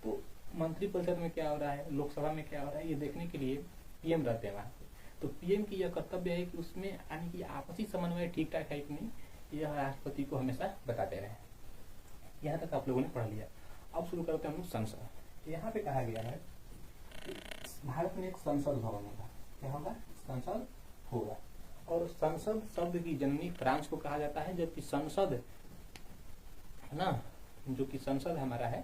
तो मंत्रिपरिषद में क्या हो रहा है, लोकसभा में क्या हो रहा है ये देखने के लिए पीएम रहते हैं वहाँ पे। तो पीएम की यह कर्तव्य है कि उसमें यानी कि आपसी समन्वय ठीक ठाक है कि नहीं यह राष्ट्रपति को हमेशा बताते रहे। यहाँ तक आप लोगों ने पढ़ लिया। अब शुरू करते हैं हम संसद। यहाँ पे कहा गया है भारत में एक संसद भवन होगा। क्या होगा? संसद होगा। और संसद शब्द की जननी फ्रांस को कहा जाता है, जबकि संसद ना जो कि संसद हमारा है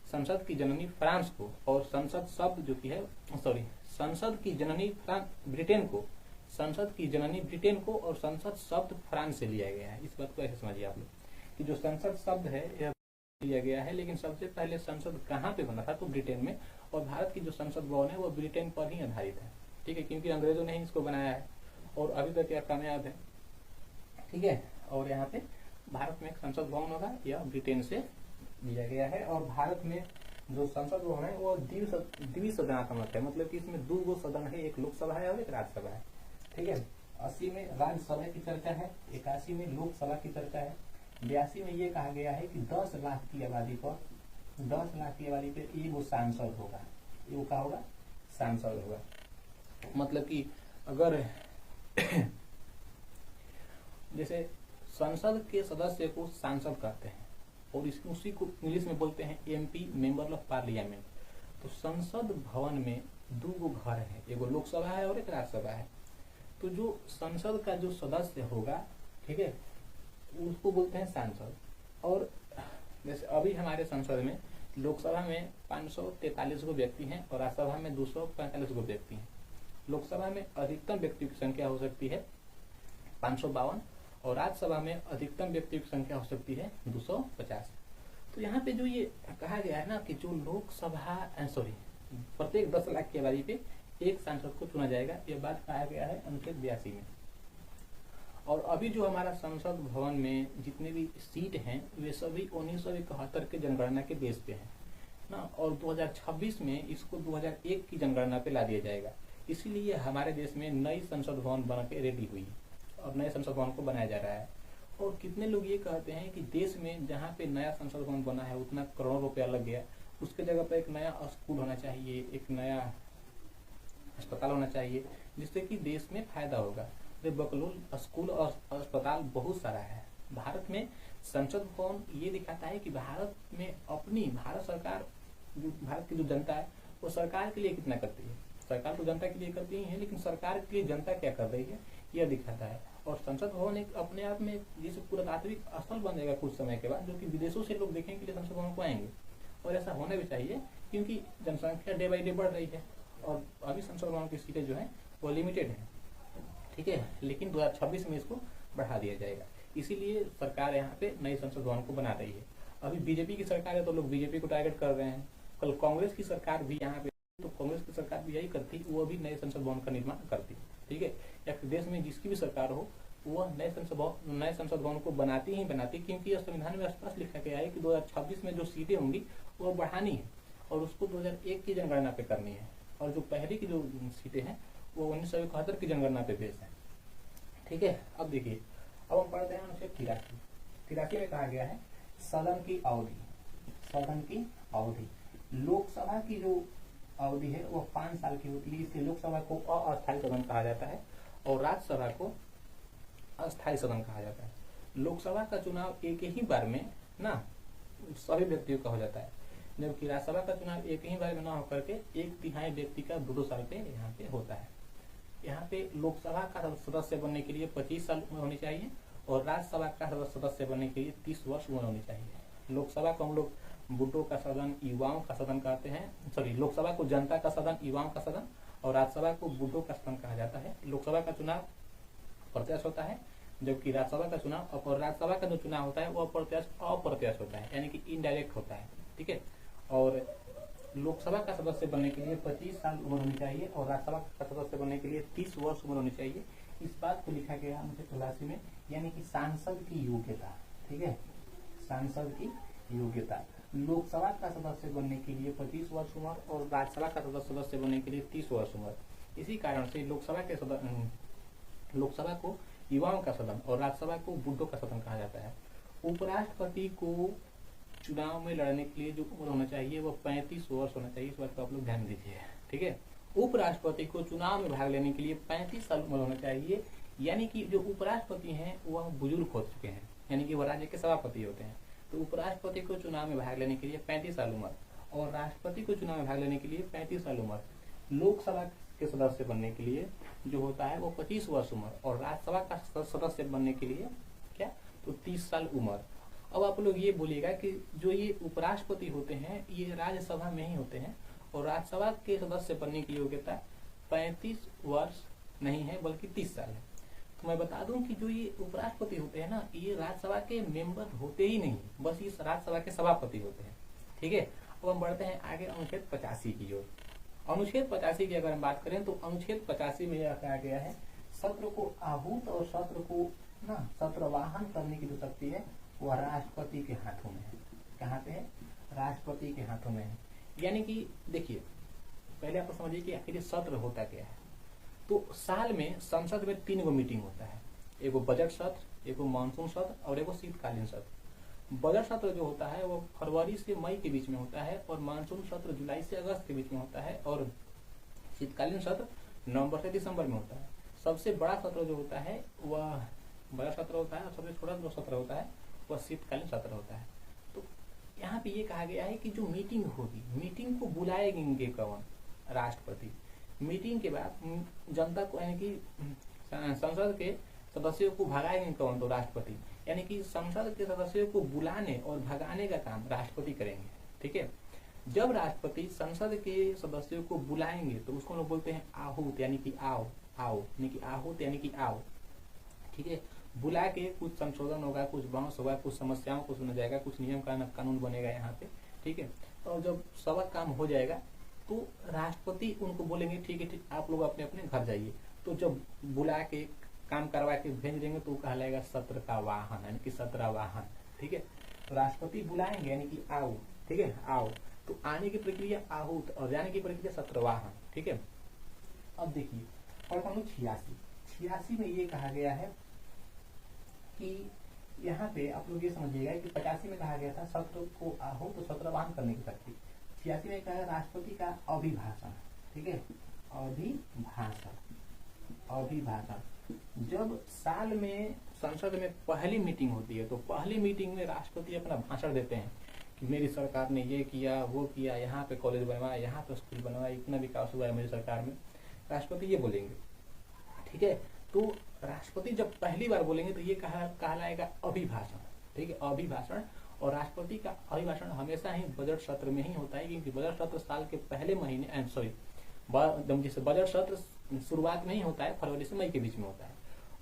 संसद की जननी फ्रांस को, और संसद शब्द जो कि है संसद की जननी ब्रिटेन को, संसद की जननी ब्रिटेन को और संसद शब्द फ्रांस से लिया गया है। इस बात को ऐसे समझिए आप लोग कि जो संसद शब्द है यह लिया गया है, लेकिन सबसे पहले संसद कहाँ पे बना था तो ब्रिटेन में, और भारत की जो संसद भवन है वो ब्रिटेन पर ही आधारित है। ठीक है, क्योंकि अंग्रेजों ने ही इसको बनाया है और अभी तक यह कामयाब है। ठीक है, और यहाँ पे भारत में एक संसद भवन होगा, यह ब्रिटेन से लिया गया है। और भारत में जो संसद भवन है वो द्विसदनात्मक है, मतलब कि इसमें 2 सदन है, एक लोकसभा है और एक राज्यसभा है। ठीक है, 80 में राज्यसभा की चर्चा है, 81 में लोकसभा की चर्चा है, 82 में ये कहा गया है कि 10 लाख की आबादी पर 10 लाख की आबादी पे एक सांसद होगा। ये क्या होगा? सांसद होगा। मतलब कि अगर जैसे संसद के सदस्य को सांसद कहते हैं और उसी को इंग्लिश में बोलते हैं एमपी, मेंबर ऑफ पार्लियामेंट। तो संसद भवन में 2 घर है, एक लोकसभा है और एक राज्यसभा है। तो जो संसद का जो सदस्य होगा, ठीक है, उसको बोलते हैं सांसद। और जैसे अभी हमारे संसद में लोकसभा में 543 गो व्यक्ति हैं और राज्यसभा में 245 गो व्यक्ति हैं। लोकसभा में अधिकतम व्यक्तियों की संख्या हो सकती है 552 और राज्यसभा में अधिकतम व्यक्तियों की संख्या हो सकती है 250। तो यहाँ पे जो ये कहा गया है ना कि जो लोकसभा प्रत्येक 10 लाख की आबादी पे एक सांसद को चुना जाएगा, यह बात कहा गया है अनुच्छेद 82 में। और अभी जो हमारा संसद भवन में जितने भी सीट हैं वे सभी 1971 के जनगणना के बेस पे हैं ना, और 2026 में इसको 2001 की जनगणना पे ला दिया जाएगा। इसीलिए हमारे देश में नई संसद भवन बन के रेडी हुई और नए संसद भवन को बनाया जा रहा है। और कितने लोग ये कहते हैं कि देश में जहाँ पे नया संसद भवन बना है उतना करोड़ों रुपया लग गया, उसके जगह पर एक नया स्कूल होना चाहिए, एक नया अस्पताल होना चाहिए, जिससे कि देश में फायदा होगा। बकलूल स्कूल और अस्पताल बहुत सारा है। भारत में संसद भवन ये दिखाता है कि भारत में अपनी भारत सरकार भारत की जो जनता है वो सरकार के लिए कितना करती है। सरकार तो जनता के लिए करती ही है, लेकिन सरकार के लिए जनता क्या कर रही है यह दिखाता है। और संसद भवन एक अपने आप में जैसे पुरातात्विक स्थल बन जाएगा कुछ समय के बाद, जो कि विदेशों से लोग देखने के लिए संसद भवन को आएंगे। और ऐसा होना भी चाहिए, क्योंकि जनसंख्या डे बाई डे बढ़ रही है और अभी संसद भवन की सीटें जो है वो लिमिटेड है, ठीक है। लेकिन 2026 में इसको बढ़ा दिया जाएगा, इसीलिए सरकार यहाँ पे नई संसद भवन को बना रही है। अभी बीजेपी की सरकार है तो लोग बीजेपी को टारगेट कर रहे हैं, कल कांग्रेस की सरकार भी यहाँ पे, तो कांग्रेस की सरकार भी यही करती, वो भी नए संसद भवन का निर्माण करती, ठीक है। या फिर देश में जिसकी भी सरकार हो वह नए संसद भवन को बनाती ही बनाती, क्योंकि संविधान में स्पष्ट लिखा गया है कि 2026 में जो सीटें होंगी वो बढ़ानी है और उसको 2001 की जनगणना पे करनी है, और जो पहले की जो सीटें हैं वो 1971 की जनगणना पे बेस है, ठीक है। अब देखिए, अब हम पढ़ते हैं अनुच्छेद 83 में कहा गया है सदन की अवधि, लोकसभा की जो अवधि है वो 5 साल की होती है, इसलिए लोकसभा को अस्थायी सदन कहा जाता है और राज्यसभा को अस्थायी सदन कहा जाता है। लोकसभा का चुनाव एक ही बार में ना सभी व्यक्तियों का हो जाता है, जबकि राज्यसभा का चुनाव एक ही बार में ना होकर के 1/3 व्यक्ति का 2 साल पे यहाँ पे होता है। यहाँ पे लोकसभा का सदस्य बनने के लिए 25 साल उम्र होनी चाहिए और राज्यसभा का सदस्य बनने के लिए 30 वर्ष उम्र होनी चाहिए। लोकसभा को हम लोग बुड्ढों का सदन, युवाओं का सदन कहते हैं, सॉरी, लोकसभा को जनता का सदन, युवाओं का सदन, और राज्यसभा को बुड्ढों का सदन कहा जाता है। लोकसभा का चुनाव प्रत्यक्ष होता है, जबकि राज्यसभा का चुनाव, और राज्यसभा का जो चुनाव होता है वो अप्रत्यक्ष होता है, यानी कि इनडायरेक्ट होता है, ठीक है। और लोकसभा का सदस्य बनने के लिए 25 साल उम्र होनी चाहिए और राज्यसभा का सदस्य बनने के लिए 30 वर्ष उम्र होनी चाहिए। इस बात को लिखा गया मुझे 83 में, यानी कि सांसद की योग्यता, ठीक है, सांसद की योग्यता। लोकसभा का सदस्य बनने के लिए 25 वर्ष उम्र और राज्यसभा का सदस्य बनने के लिए 30 वर्ष उम्र। इसी कारण से लोकसभा को युवाओं का सदन और राज्यसभा को बुड्ढों का सदन कहा जाता है। उपराष्ट्रपति को चुनाव में लड़ने के लिए जो उम्र होना चाहिए वो 35 वर्ष होना चाहिए, इस बात को आप लोग ध्यान दीजिए, ठीक है। उपराष्ट्रपति को चुनाव में भाग लेने के लिए 35 साल उम्र होना चाहिए, यानी कि जो उपराष्ट्रपति हैं वह बुजुर्ग हो चुके हैं, यानी कि वह राज्य के सभापति होते हैं। तो उपराष्ट्रपति को चुनाव में भाग लेने के लिए 35 साल उम्र और राष्ट्रपति को चुनाव में भाग लेने के लिए 35 साल उम्र। लोकसभा के सदस्य बनने के लिए जो होता है वो 25 वर्ष उम्र और राज्यसभा का सदस्य बनने के लिए क्या, तो 30 साल उम्र। अब आप लोग ये बोलिएगा कि जो ये उपराष्ट्रपति होते हैं ये राज्यसभा में ही होते हैं और राज्यसभा के सदस्य बनने की योग्यता 35 वर्ष नहीं है बल्कि 30 साल है। तो मैं बता दूं कि जो ये उपराष्ट्रपति होते हैं ना, ये राज्यसभा के मेंबर होते ही नहीं, बस इस राज्यसभा के सभापति होते हैं, ठीक है। अब हम बढ़ते हैं आगे अनुच्छेद 85 की ओर। अनुच्छेद 85 की अगर हम बात करें तो अनुच्छेद 85 में यह कहा गया है सत्र को आहूत और सत्र को ना सत्रवाहन करने की जो शक्ति है वह राष्ट्रपति के हाथों में है। कहाँ पे है? राष्ट्रपति के हाथों में है। यानी कि देखिए, पहले आप समझिए कि आखिर सत्र होता क्या है। तो साल में संसद में 3 गो मीटिंग होता है, एगो बजट सत्र, एगो मानसून सत्र और एगो शीतकालीन सत्र। बजट सत्र जो होता है वो फरवरी से मई के बीच में होता है और मानसून सत्र जुलाई से अगस्त के बीच में होता है और शीतकालीन सत्र नवंबर से दिसंबर में होता है। सबसे बड़ा सत्र जो होता है वह बड़ा सत्र होता है और सबसे छोटा जो सत्र होता है वह शीतकालीन सत्र होता है। तो यहाँ पे ये कहा गया है कि जो मीटिंग होगी, मीटिंग को बुलाएंगे कौन? राष्ट्रपति। मीटिंग के बाद जनता को यानी कि संसद के सदस्यों को भगाएंगे कौन? तो राष्ट्रपति। यानी कि संसद के सदस्यों को बुलाने और भगाने का काम राष्ट्रपति करेंगे, ठीक है। जब राष्ट्रपति संसद के सदस्यों को बुलाएंगे तो उसको लोग बोलते हैं आहूत, यानी कि आओ, यानी कि आहूत यानी कि आओ, ठीक है। बुला के कुछ संशोधन होगा, कुछ बहस होगा, कुछ समस्याओं को सुना जाएगा, कुछ नियम कानून बनेगा यहाँ पे, ठीक है। और जब सब काम हो जाएगा तो राष्ट्रपति उनको बोलेंगे ठीक है, ठीक, आप लोग अपने अपने घर जाइए। तो जब बुला के काम करवा के भेज देंगे तो कहलाएगा सत्र का वाहन, यानी कि सत्रवाहन, ठीक है। तो राष्ट्रपति बुलाएंगे यानी कि आओ, ठीक है, आओ। तो आने की प्रक्रिया आहूत और जाने की प्रक्रिया सत्रवाहन, ठीक है। अब देखिए प्रकरण 86 में ये कहा गया है कि यहाँ पे आप लोग ये समझिएगा कि 85 में कहा गया था सत्र को आहूत तो सत्रवाहन करने की शक्ति। 86 में कहा है राष्ट्रपति का अभिभाषण, ठीक है, अभिभाषण। जब साल में संसद में पहली मीटिंग होती है तो पहली मीटिंग में राष्ट्रपति अपना भाषण देते हैं कि मेरी सरकार ने ये किया, वो किया, यहाँ पे कॉलेज बनवाया, यहाँ पे स्कूल बनवाया, इतना विकास हुआ है मेरी सरकार में। राष्ट्रपति ये बोलेंगे, ठीक है। तो राष्ट्रपति जब पहली बार बोलेंगे तो ये कहलाएगा अभिभाषण। ठीक है, अभिभाषण। और राष्ट्रपति का अभिभाषण हमेशा ही बजट सत्र में ही होता है, क्योंकि बजट सत्र साल के पहले महीने जैसे बजट सत्र शुरुआत में ही होता है, फरवरी से मई के बीच में होता है।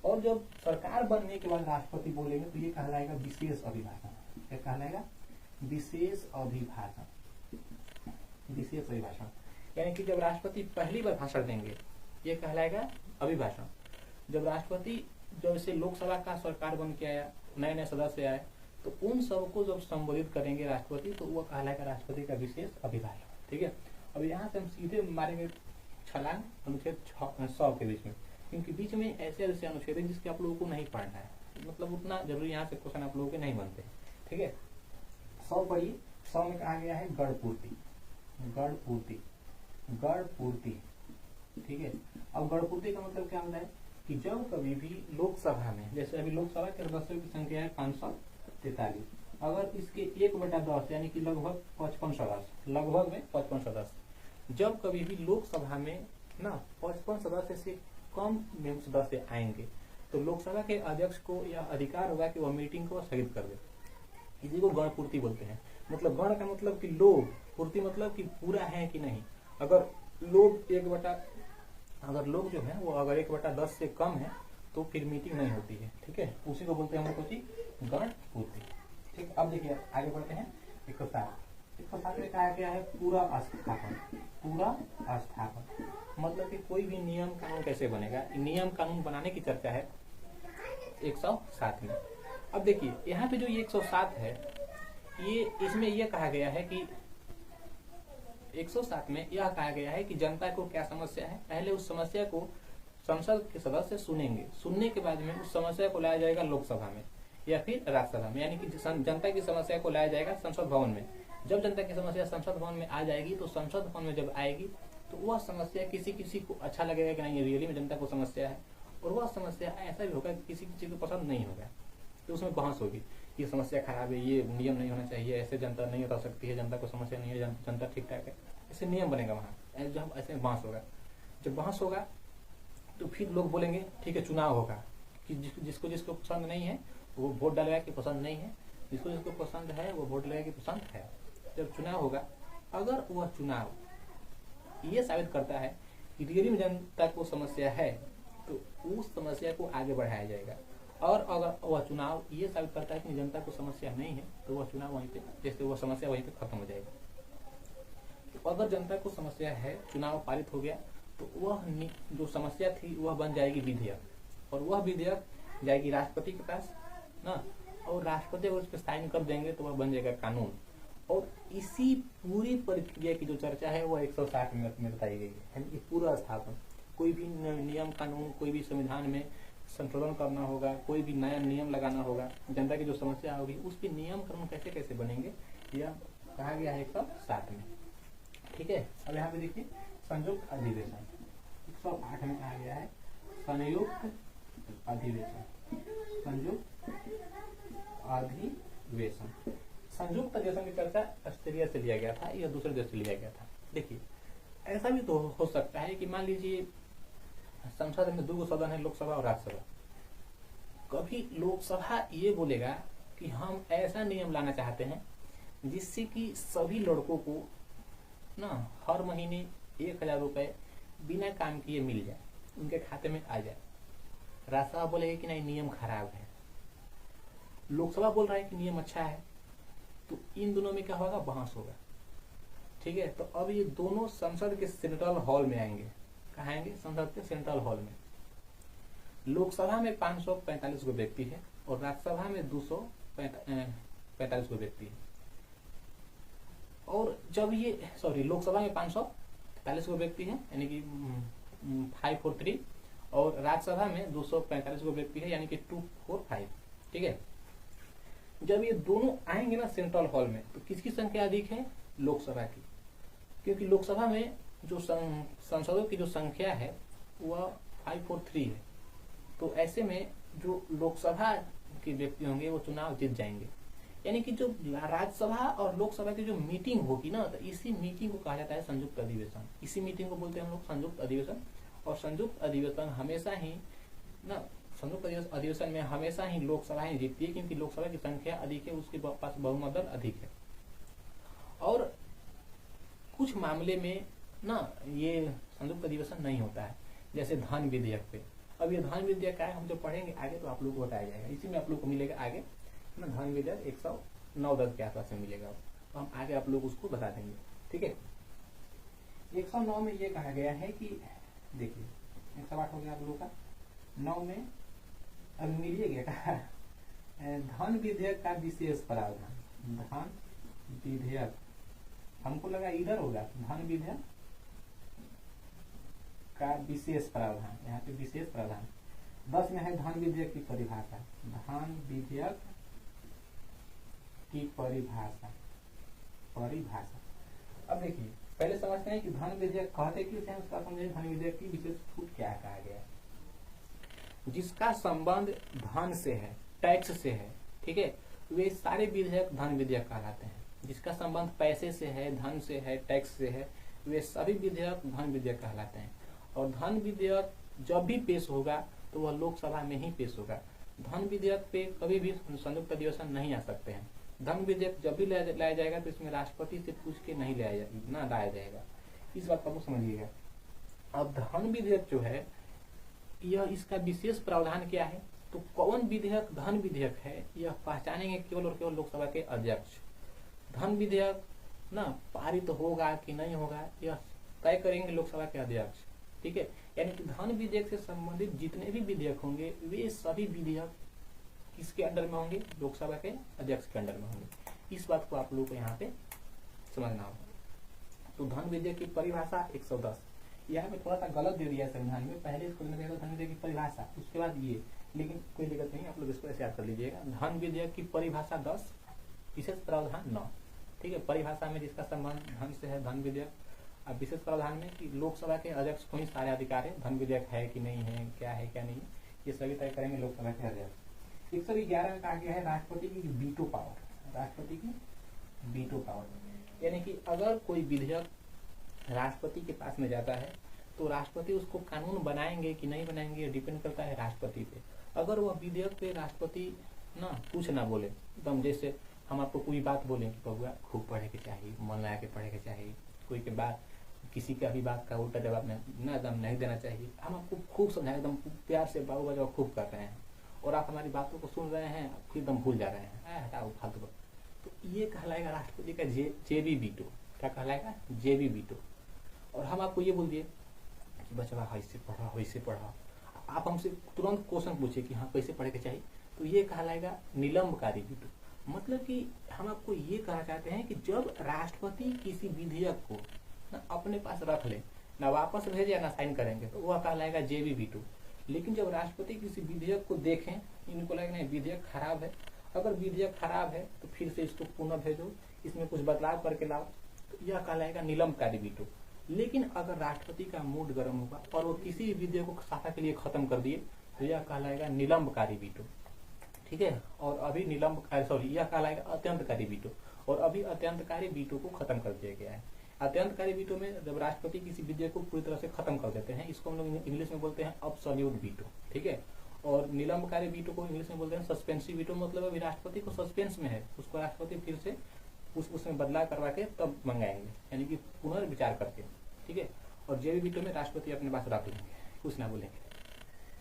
और जब सरकार बनने के बाद राष्ट्रपति बोलेंगे तो ये कहलाएगा विशेष अभिभाषण। क्या कहलाएगा? विशेष अभिभाषण। विशेष अभिभाषण यानी कि जब राष्ट्रपति पहली बार भाषण देंगे ये कहलाएगा अभिभाषण। जब राष्ट्रपति जैसे लोकसभा का सरकार बन के आया, नए नए सदस्य आए, तो उन सबको जब संबोधित करेंगे राष्ट्रपति तो वह कहलाएगा राष्ट्रपति का विशेष अभिभाषण। ठीक है, अब यहाँ से हम सीधे मारेंगे छलांग अनुच्छेद 100 के बीच में, क्योंकि बीच में ऐसे ऐसे अनुच्छेद हैं जिसके आप लोगों को नहीं पढ़ना है, मतलब उतना जरूरी यहाँ से क्वेश्चन आप लोगों के नहीं बनते। ठीक है, 100 पढ़िए। 100 में कहा गया है गढ़ पूर्ति। गढ़ पूर्ति, गढ़ पूर्ति। ठीक है, अब गढ़ पूर्ति का मतलब क्या होता है कि जब कभी भी लोकसभा में, जैसे अभी लोकसभा के सदस्यों की संख्या है 543, अगर इसके 1/10 यानी कि लगभग 55 सदस्य, लगभग में 55 सदस्य, जब कभी भी लोकसभा में ना 55 सदस्य से कम सदस्य आएंगे तो लोकसभा के अध्यक्ष को यह अधिकार होगा कि वह मीटिंग को स्थगित कर दे। इसी को गण पूर्ति बोलते हैं। मतलब गण का मतलब कि लोग, पूर्ति मतलब कि पूरा है कि नहीं। अगर लोग अगर लोग जो है वो अगर 1/10 से कम है तो फिर मीटिंग नहीं होती है। ठीक है, उसी को बोलते हैं हम लोग गण पूर्ति। ठीक, अब देखिए आगे बढ़ते हैं। 107 में कहा गया है पूरा स्थापन। पूरा स्थापन मतलब कि कोई भी नियम कानून कैसे बनेगा, नियम कानून बनाने की चर्चा है 107 में। अब देखिए यहाँ पे जो ये 107 है, ये इसमें यह कहा गया है कि 107 में यह कहा गया है कि जनता को क्या समस्या है, पहले उस समस्या को संसद के सदस्य सुनेंगे, सुनने के बाद में उस समस्या को लाया जाएगा लोकसभा में या फिर राज्यसभा में, यानी कि जनता की समस्या को लाया जाएगा संसद भवन में। जब जनता की समस्या संसद भवन में आ जाएगी तो संसद भवन में जब आएगी तो वह समस्या किसी किसी को अच्छा लगेगा कि नहीं, रियली में जनता को समस्या है, और वह समस्या ऐसा भी होगा कि किसी किसी को पसंद नहीं होगा, तो उसमें बहस होगी। ये समस्या खराब है, ये नियम नहीं होना चाहिए, ऐसे जनता नहीं रह सकती है, जनता को समस्या नहीं है, जनता ठीक ठाक है, ऐसे नियम बनेगा वहाँ। जब ऐसे बहस होगा, जब बहस होगा तो फिर लोग बोलेंगे ठीक है चुनाव होगा कि जिसको जिसको पसंद नहीं है वो वोट डालेगा कि पसंद नहीं है, जिसको जिसको पसंद है वो वोट डालेगा कि पसंद है। जब चुनाव होगा, अगर वह चुनाव ये साबित करता है कि रियली में जनता को समस्या है तो उस समस्या को आगे बढ़ाया जाएगा, और अगर वह चुनाव ये साबित करता है कि जनता को समस्या नहीं है तो वह चुनाव वहीं पे, जैसे वह समस्या वहीं पे खत्म हो जाएगी। तो अगर जनता को समस्या है, चुनाव पारित हो गया तो वह जो समस्या थी वह बन जाएगी विधेयक, और वह विधेयक जाएगी राष्ट्रपति के पास ना, और राष्ट्रपति अगर उस पर साइन कर देंगे तो वह बन जाएगा कानून। और इसी पूरी प्रक्रिया की जो चर्चा है वह 160 मिनट में बताई गई है, यानी कि पूरा स्थापन, कोई भी नियम कानून, कोई भी संविधान में संशोधन करना होगा, कोई भी नया नियम लगाना होगा, जनता की जो समस्या होगी उस पर नियम कानून कैसे कैसे बनेंगे यह कहा गया है 160 में। ठीक है, अब यहाँ पे देखिए संयुक्त अधिवेशन 108 में कहा गया है संयुक्त अधिवेशन। संयुक्त अधिवेशन, संयुक्त अधिवेशन की चर्चा ऑस्ट्रेलिया से लिया गया था या दूसरे देश से लिया गया था। देखिए ऐसा भी तो हो सकता है कि मान लीजिए संसद में 2 सदन है, लोकसभा और राज्यसभा। कभी लोकसभा ये बोलेगा कि हम ऐसा नियम लाना चाहते हैं जिससे कि सभी लड़कों को ना हर महीने 1000 रुपए बिना काम किए मिल जाए, उनके खाते में आ जाए। राज्यसभा बोलेगा कि नहीं नियम खराब है, लोकसभा बोल रहा है कि नियम अच्छा है, तो इन दोनों में क्या होगा, बहस होगा। ठीक है, तो अब ये दोनों संसद के सेंट्रल हॉल में आएंगे। कहाँ आएंगे? संसद के सेंट्रल हॉल में। लोकसभा में 545 गो व्यक्ति है और राज्यसभा में 245 गो व्यक्ति है। और जब ये लोकसभा में 545 गो व्यक्ति है यानी कि 543, और राज्यसभा में 245 गो व्यक्ति है यानी कि 245। ठीक है, जब ये दोनों आएंगे ना सेंट्रल हॉल में तो किसकी संख्या अधिक है? लोकसभा की, क्योंकि लोकसभा में जो सांसदों की जो संख्या है वह 543 है। तो ऐसे में जो लोकसभा के व्यक्ति होंगे वो चुनाव जीत जाएंगे। यानी कि जो राज्यसभा और लोकसभा की जो मीटिंग होगी ना, तो इसी मीटिंग को कहा जाता है संयुक्त अधिवेशन। इसी मीटिंग को बोलते हैं हम लोग संयुक्त अधिवेशन। और संयुक्त अधिवेशन हमेशा ही ना संयुक्त अधिवेशन में हमेशा ही लोकसभा ही जीतती है, क्योंकि लोकसभा की संख्या अधिक है, उसके पास बहुमत दल अधिक है। और कुछ मामले में ना ये संयुक्त अधिवेशन नहीं होता है, जैसे धन विधेयक पे। अब ये धन विधेयक क्या है हम जो पढ़ेंगे आगे तो आप लोग को बताया जाएगा, इसी में आप लोग को मिलेगा आगे ना धन विधेयक 109 के आसपास में मिलेगा, तो हम आगे आप लोग उसको बता देंगे। ठीक है, 109 में ये कहा गया है कि देखिए 108 हो गया आप लोगों का, 9 में अब मिलिए क्या धन विधेयक का विशेष प्रावधान। धन विधेयक, हमको लगा इधर होगा धन विधेयक का विशेष प्रावधान, यहाँ पे विशेष प्रावधान 10 में है धन विधेयक की परिभाषा। धन विधेयक की परिभाषा, अब देखिए पहले समझते हैं कि धन विधेयक कहते क्यों थे, उसका समझे धन विधेयक की विशेष छूट क्या कहा गया है। जिसका संबंध धन से है, टैक्स से है, ठीक है, वे सारे विधेयक धन विधेयक कहलाते हैं। जिसका संबंध पैसे से है, धन से है, टैक्स से है, वे सभी विधेयक धन विधेयक कहलाते हैं। और धन विधेयक जब भी पेश होगा तो वह लोकसभा में ही पेश होगा। धन विधेयक पे कभी भी संयुक्त अधिवेशन नहीं आ सकते हैं। धन विधेयक जब भी लाया जाएगा तो इसमें राष्ट्रपति से पूछ के नहीं लाया जाएगा, इस बात को आप समझिएगा। अब धन विधेयक जो है यह इसका विशेष प्रावधान क्या है, तो कौन विधेयक धन विधेयक है यह पहचानेंगे केवल और केवल लोकसभा के अध्यक्ष। धन विधेयक ना पारित होगा कि नहीं होगा यह तय करेंगे लोकसभा के अध्यक्ष। ठीक है, यानी कि धन विधेयक से संबंधित जितने भी विधेयक होंगे वे सभी विधेयक किसके अंडर में होंगे, लोकसभा के अध्यक्ष के अंडर में होंगे। इस बात को आप लोगों को यहाँ पे समझना होगा। तो धन विधेयक की परिभाषा 110, यहाँ पे थोड़ा सा गलत दे दिया संविधान में, पहले इसको धन विधेयक की परिभाषा उसके बाद ये, लेकिन कोई दिक्कत नहीं, आप लोग इसको ऐसे याद कर लीजिएगा। धन विधेयक की परिभाषा 10, विशेष प्रावधान 9। ठीक है, परिभाषा में जिसका संबंध धन से है धन विधेयक, अब विशेष प्रावधान में कि लोकसभा के अध्यक्ष को ही सारे अधिकार है, धन विधेयक है कि नहीं है, क्या है क्या नहीं है, ये सभी तय करेंगे लोकसभा के अध्यक्ष। 111 में कहा गया है राष्ट्रपति की वीटो पावर। राष्ट्रपति की वीटो पावर यानी कि अगर कोई विधेयक राष्ट्रपति के पास में जाता है तो राष्ट्रपति उसको कानून बनाएंगे कि नहीं बनाएंगे, ये डिपेंड करता है राष्ट्रपति पे। अगर वह विधेयक पे राष्ट्रपति ना कुछ ना बोले, एकदम जैसे हम आपको कोई बात बोलें कि बबुआ खूब पढ़े के चाहिए, मन लगा के पढ़े के चाहिए, कोई के बाद किसी का भी बात का उल्टा जवाब ना एकदम नहीं देना चाहिए, हम आपको खूब समझाए, एकदम प्यार से बाबू बजाओ खूब कर रहे हैं और आप हमारी बातों को सुन रहे हैं फिर एकदम भूल जा रहे हैं, हटाओ फालतू, तो ये कहलाएगा राष्ट्रपति का जेबी वीटो। क्या कहलाएगा, जेबी वीटो। और हम आपको ये बोल दिए कि बचवा ऐसे पढ़ा वैसे पढ़ा, आप हमसे तुरंत क्वेश्चन पूछे कि हाँ कैसे पढ़े के चाहिए, तो ये कहलाएगा निलंबकारी वीटो। मतलब कि हम आपको ये कहना चाहते हैं कि जब राष्ट्रपति किसी विधेयक को ना अपने पास रख ले, ना वापस भेजे या ना साइन करेंगे, तो वह कहलाएगा जेबी वीटो। लेकिन जब राष्ट्रपति किसी विधेयक को देखें, इनको लगे नहीं विधेयक खराब है, अगर विधेयक खराब है तो फिर से इसको पुनः भेजो, इसमें कुछ बदलाव करके लाओ, तो यह कहलाएगा निलंबकारी वीटो। लेकिन अगर राष्ट्रपति का मूड गर्म होगा और वो किसी विधेयक को सदा के लिए खत्म कर दिए तो यह कहलाएगा निलंबकारी वीटो। ठीक है, और अभी यह कहलाएगा अत्यंतकारी वीटो, और अभी अत्यंतकारी वीटो को खत्म कर दिया गया है। अत्यंतकारी वीटो में जब राष्ट्रपति किसी विधेयक को पूरी तरह से खत्म कर देते हैं, इसको हम लोग इंग्लिश में बोलते हैं अब्सोल्यूट वीटो। ठीक है, और निलंबकारी वीटो को इंग्लिश में बोलते हैं सस्पेंसिव वीटो। मतलब अभी राष्ट्रपति को सस्पेंस में है, उसको राष्ट्रपति फिर से उसमें बदलाव करवा के तब मंगाएंगे, यानी कि पुनर्विचार करके। ठीक है, और जेबी वीटो में राष्ट्रपति अपने पास रख लेंगे, कुछ ना बोलेंगे।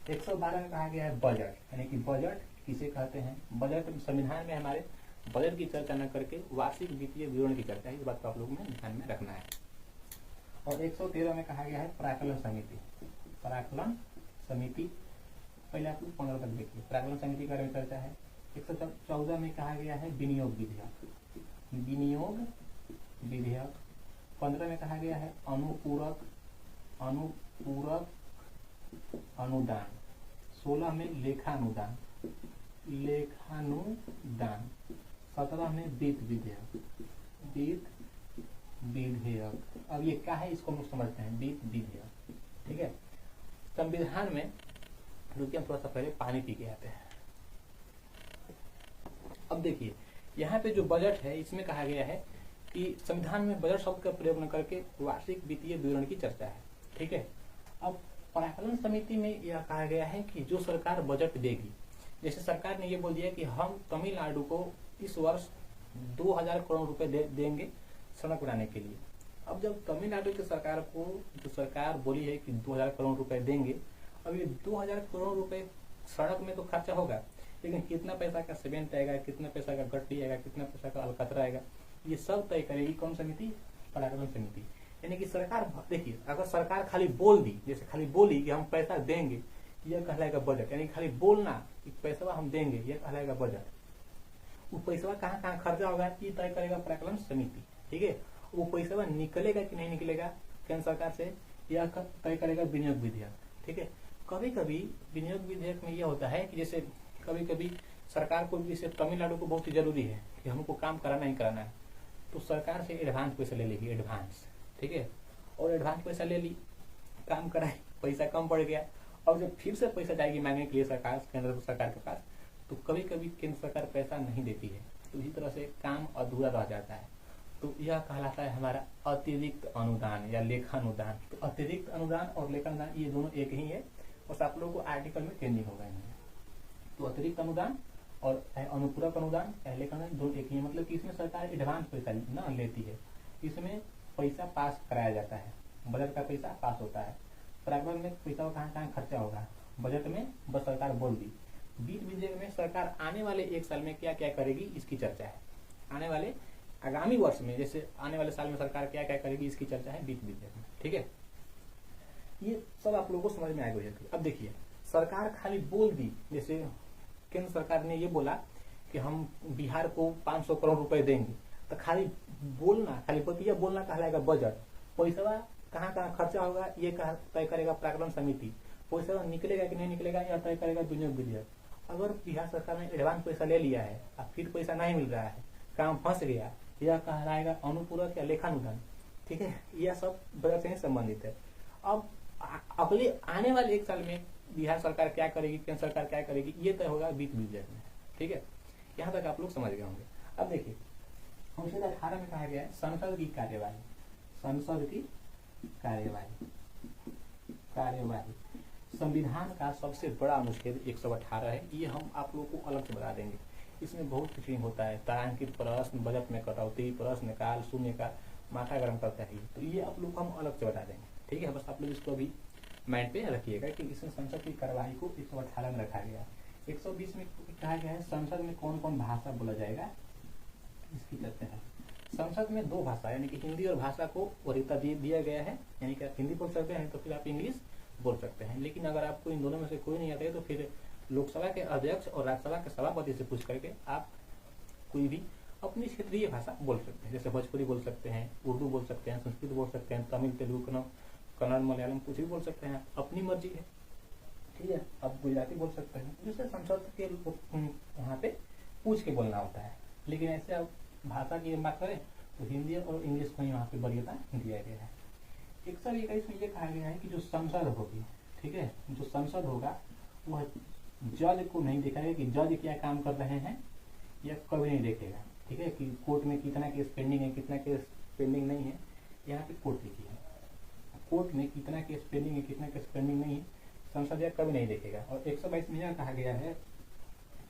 112 में कहा गया है बजट, यानी कि बजट किसे कहते हैं। बजट संविधान में हमारे बजट की चर्चा न करके वार्षिक वित्तीय विवरण की चर्चा है, इस बात को आप लोगों में ध्यान में रखना है। और 113 में कहा गया है प्राक्कलन समिति। प्राक्कलन समिति पहले आप लोग 15 तक देखिए, प्राक्कलन समिति के बारे में चर्चा है। 114 में कहा गया है विनियोग विधेयक। विनियोग विधेयक 15 में कहा गया है अनुपूरक अनुदान। 16 में लेखानुदान। 17 में वित्त विधेयक। अब ये क्या है इसको हम समझते हैं, वित्त विधेयक। ठीक है, संविधान में रुकिए हम थोड़ा सा पहले पानी पी के आते हैं। अब देखिए यहाँ पे जो बजट है इसमें कहा गया है कि संविधान में बजट शब्द का प्रयोग न करके वार्षिक वित्तीय विवरण की चर्चा है। ठीक है, अब पराकलन समिति में यह कहा गया है कि जो सरकार बजट देगी, जैसे सरकार ने ये बोल दिया कि हम तमिलनाडु को इस वर्ष 2000 करोड़ रुपए देंगे सड़क बनाने के लिए। अब जब तमिलनाडु की सरकार को जो सरकार बोली है कि 2000 करोड़ रुपए देंगे, अब ये 2000 करोड़ रुपए सड़क में तो खर्चा होगा, लेकिन कितना पैसा का सीमेंट आएगा, कितना पैसा का गट्टी आएगा, कितना पैसा का अलकतरा आएगा, ये सब तय करेगी कौन समिति? पराकलन समिति। यानी कि सरकार, देखिए अगर सरकार खाली बोल दी, जैसे खाली बोली कि हम पैसा देंगे, यह कहलाएगा बजट। यानी खाली बोलना कि पैसा हम देंगे, यह कहलाएगा बजट। वो पैसा कहाँ कहाँ खर्चा होगा ये तय करेगा पराकलन समिति। ठीक है, वो पैसा निकलेगा कि नहीं निकलेगा केंद्र सरकार से, यह तय करेगा विनियोग विधेयक। ठीक है, कभी कभी विनियोग विधेयक में यह होता है कि जैसे कभी कभी सरकार को, जैसे तमिलनाडु को बहुत ही जरूरी है कि हमको काम कराना ही कराना है, तो सरकार से एडवांस पैसा ले लेगी, एडवांस। ठीक है, और एडवांस पैसा ले ली, काम कराई, पैसा कम पड़ गया, और जब फिर से पैसा जाएगी मांगने के लिए सरकार, केंद्र सरकार के पास, तो कभी कभी केंद्र सरकार पैसा नहीं देती है, तो इसी तरह से काम अधूरा रह जाता है। तो यह कहलाता है हमारा अतिरिक्त अनुदान या लेखानुदान। तो अतिरिक्त अनुदान और लेखानुदान ये दोनों एक ही है, बस आप लोगों को आर्टिकल में चेंजिंग होगा इनमें। तो अतिरिक्त अनुदान और अनुपूरक अनुदान, लेखानुदान दोनों एक ही है। मतलब कि इसमें सरकार एडवांस पैसा ना लेती है, इसमें पैसा पास कराया जाता है, बजट का पैसा पास होता है। पराकलन में पैसा कहाँ कहाँ खर्चा होगा, बजट में बस सरकार बोल दी। वित्त विधेयक में सरकार आने वाले एक साल में क्या क्या करेगी इसकी चर्चा है। आने वाले आगामी वर्ष में, जैसे आने वाले साल में सरकार क्या क्या करेगी इसकी चर्चा है वित्त विधेयक में। ठीक है, ये सब आप लोगों को समझ में आ गई। अब देखिए, सरकार खाली बोल दी, जैसे केंद्र सरकार ने ये बोला कि हम बिहार को 500 करोड़ रुपए देंगे, तो खाली बोलना, खाली बतिया बोलना कहलाएगा बजट। पैसा कहाँ कहाँ खर्चा होगा ये तय करेगा पराकलन समिति। पैसा निकलेगा कि नहीं निकलेगा यह तय करेगा विनियोग विधेयक। अगर बिहार सरकार ने एडवांस पैसा ले लिया है और फिर पैसा नहीं मिल रहा है, काम फंस गया, यह कहलाएगा अनुपूरक या लेखानुदान। ठीक है, यह सब बजट से संबंधित है। अब अगले आने वाले एक साल में बिहार सरकार क्या करेगी, केंद्र सरकार क्या करेगी, ये तय होगा वित्त विधेयक में। ठीक है, यहाँ तक आप लोग समझ गए होंगे। अब देखिए, अनुच्छेद 18 में कहा गया है संसद की कार्यवाही। संसद की कार्यवाही संविधान का सबसे बड़ा अनुच्छेद 118 है। ये हम आप लोगों को अलग से बता देंगे। इसमें बहुत फिटिंग होता है, तारांकित प्रश्न, बजट में कटौती, प्रश्न काल, शून्य का माथा गर्म करता है, तो ये आप लोग को हम अलग से बता देंगे। ठीक है, बस आप लोग इसको अभी माइंड पे रखिएगा कि इसमें संसद की कार्यवाही को 118 में रखा गया है। 120 में कहा गया है संसद में कौन कौन भाषा बोला जाएगा, इसकी चर्चा है। संसद में दो भाषा यानी कि हिंदी और भाषा को वरीयता दिया गया है, यानी कि आप हिंदी बोल सकते हैं तो फिर आप इंग्लिश बोल सकते हैं। लेकिन अगर आपको इन दोनों में से कोई नहीं आता है तो फिर लोकसभा के अध्यक्ष और राज्यसभा के सभापति से पूछ करके आप कोई भी अपनी क्षेत्रीय भाषा बोल सकते हैं। जैसे भोजपुरी बोल सकते हैं, उर्दू बोल सकते हैं, संस्कृत बोल सकते हैं, तमिल, तेलुगु, कन्नड़, मलयालम कुछ भी बोल सकते हैं, अपनी मर्जी है। ठीक है, आप गुजराती बोल सकते हैं, जिससे संसद के वहाँ पे पूछ के बोलना होता है। लेकिन ऐसे आप भाषा की बात करें तो हिंदी और इंग्लिश को यहाँ पे वरीयता दिया गया है। 121 में ये कहा गया है कि जो संसद होगी, ठीक है, जो संसद होगा वह जज को नहीं देखेगा कि जज क्या काम कर रहे हैं, यह कभी नहीं देखेगा। ठीक है, कि कोर्ट में कितना केस पेंडिंग है, कितना केस पेंडिंग नहीं है, यहाँ पे कोर्ट लिखी है, कोर्ट में कितना केस पेंडिंग है, कितना केस पेंडिंग नहीं है, संसद यह कभी नहीं देखेगा। और 122 में यह कहा गया है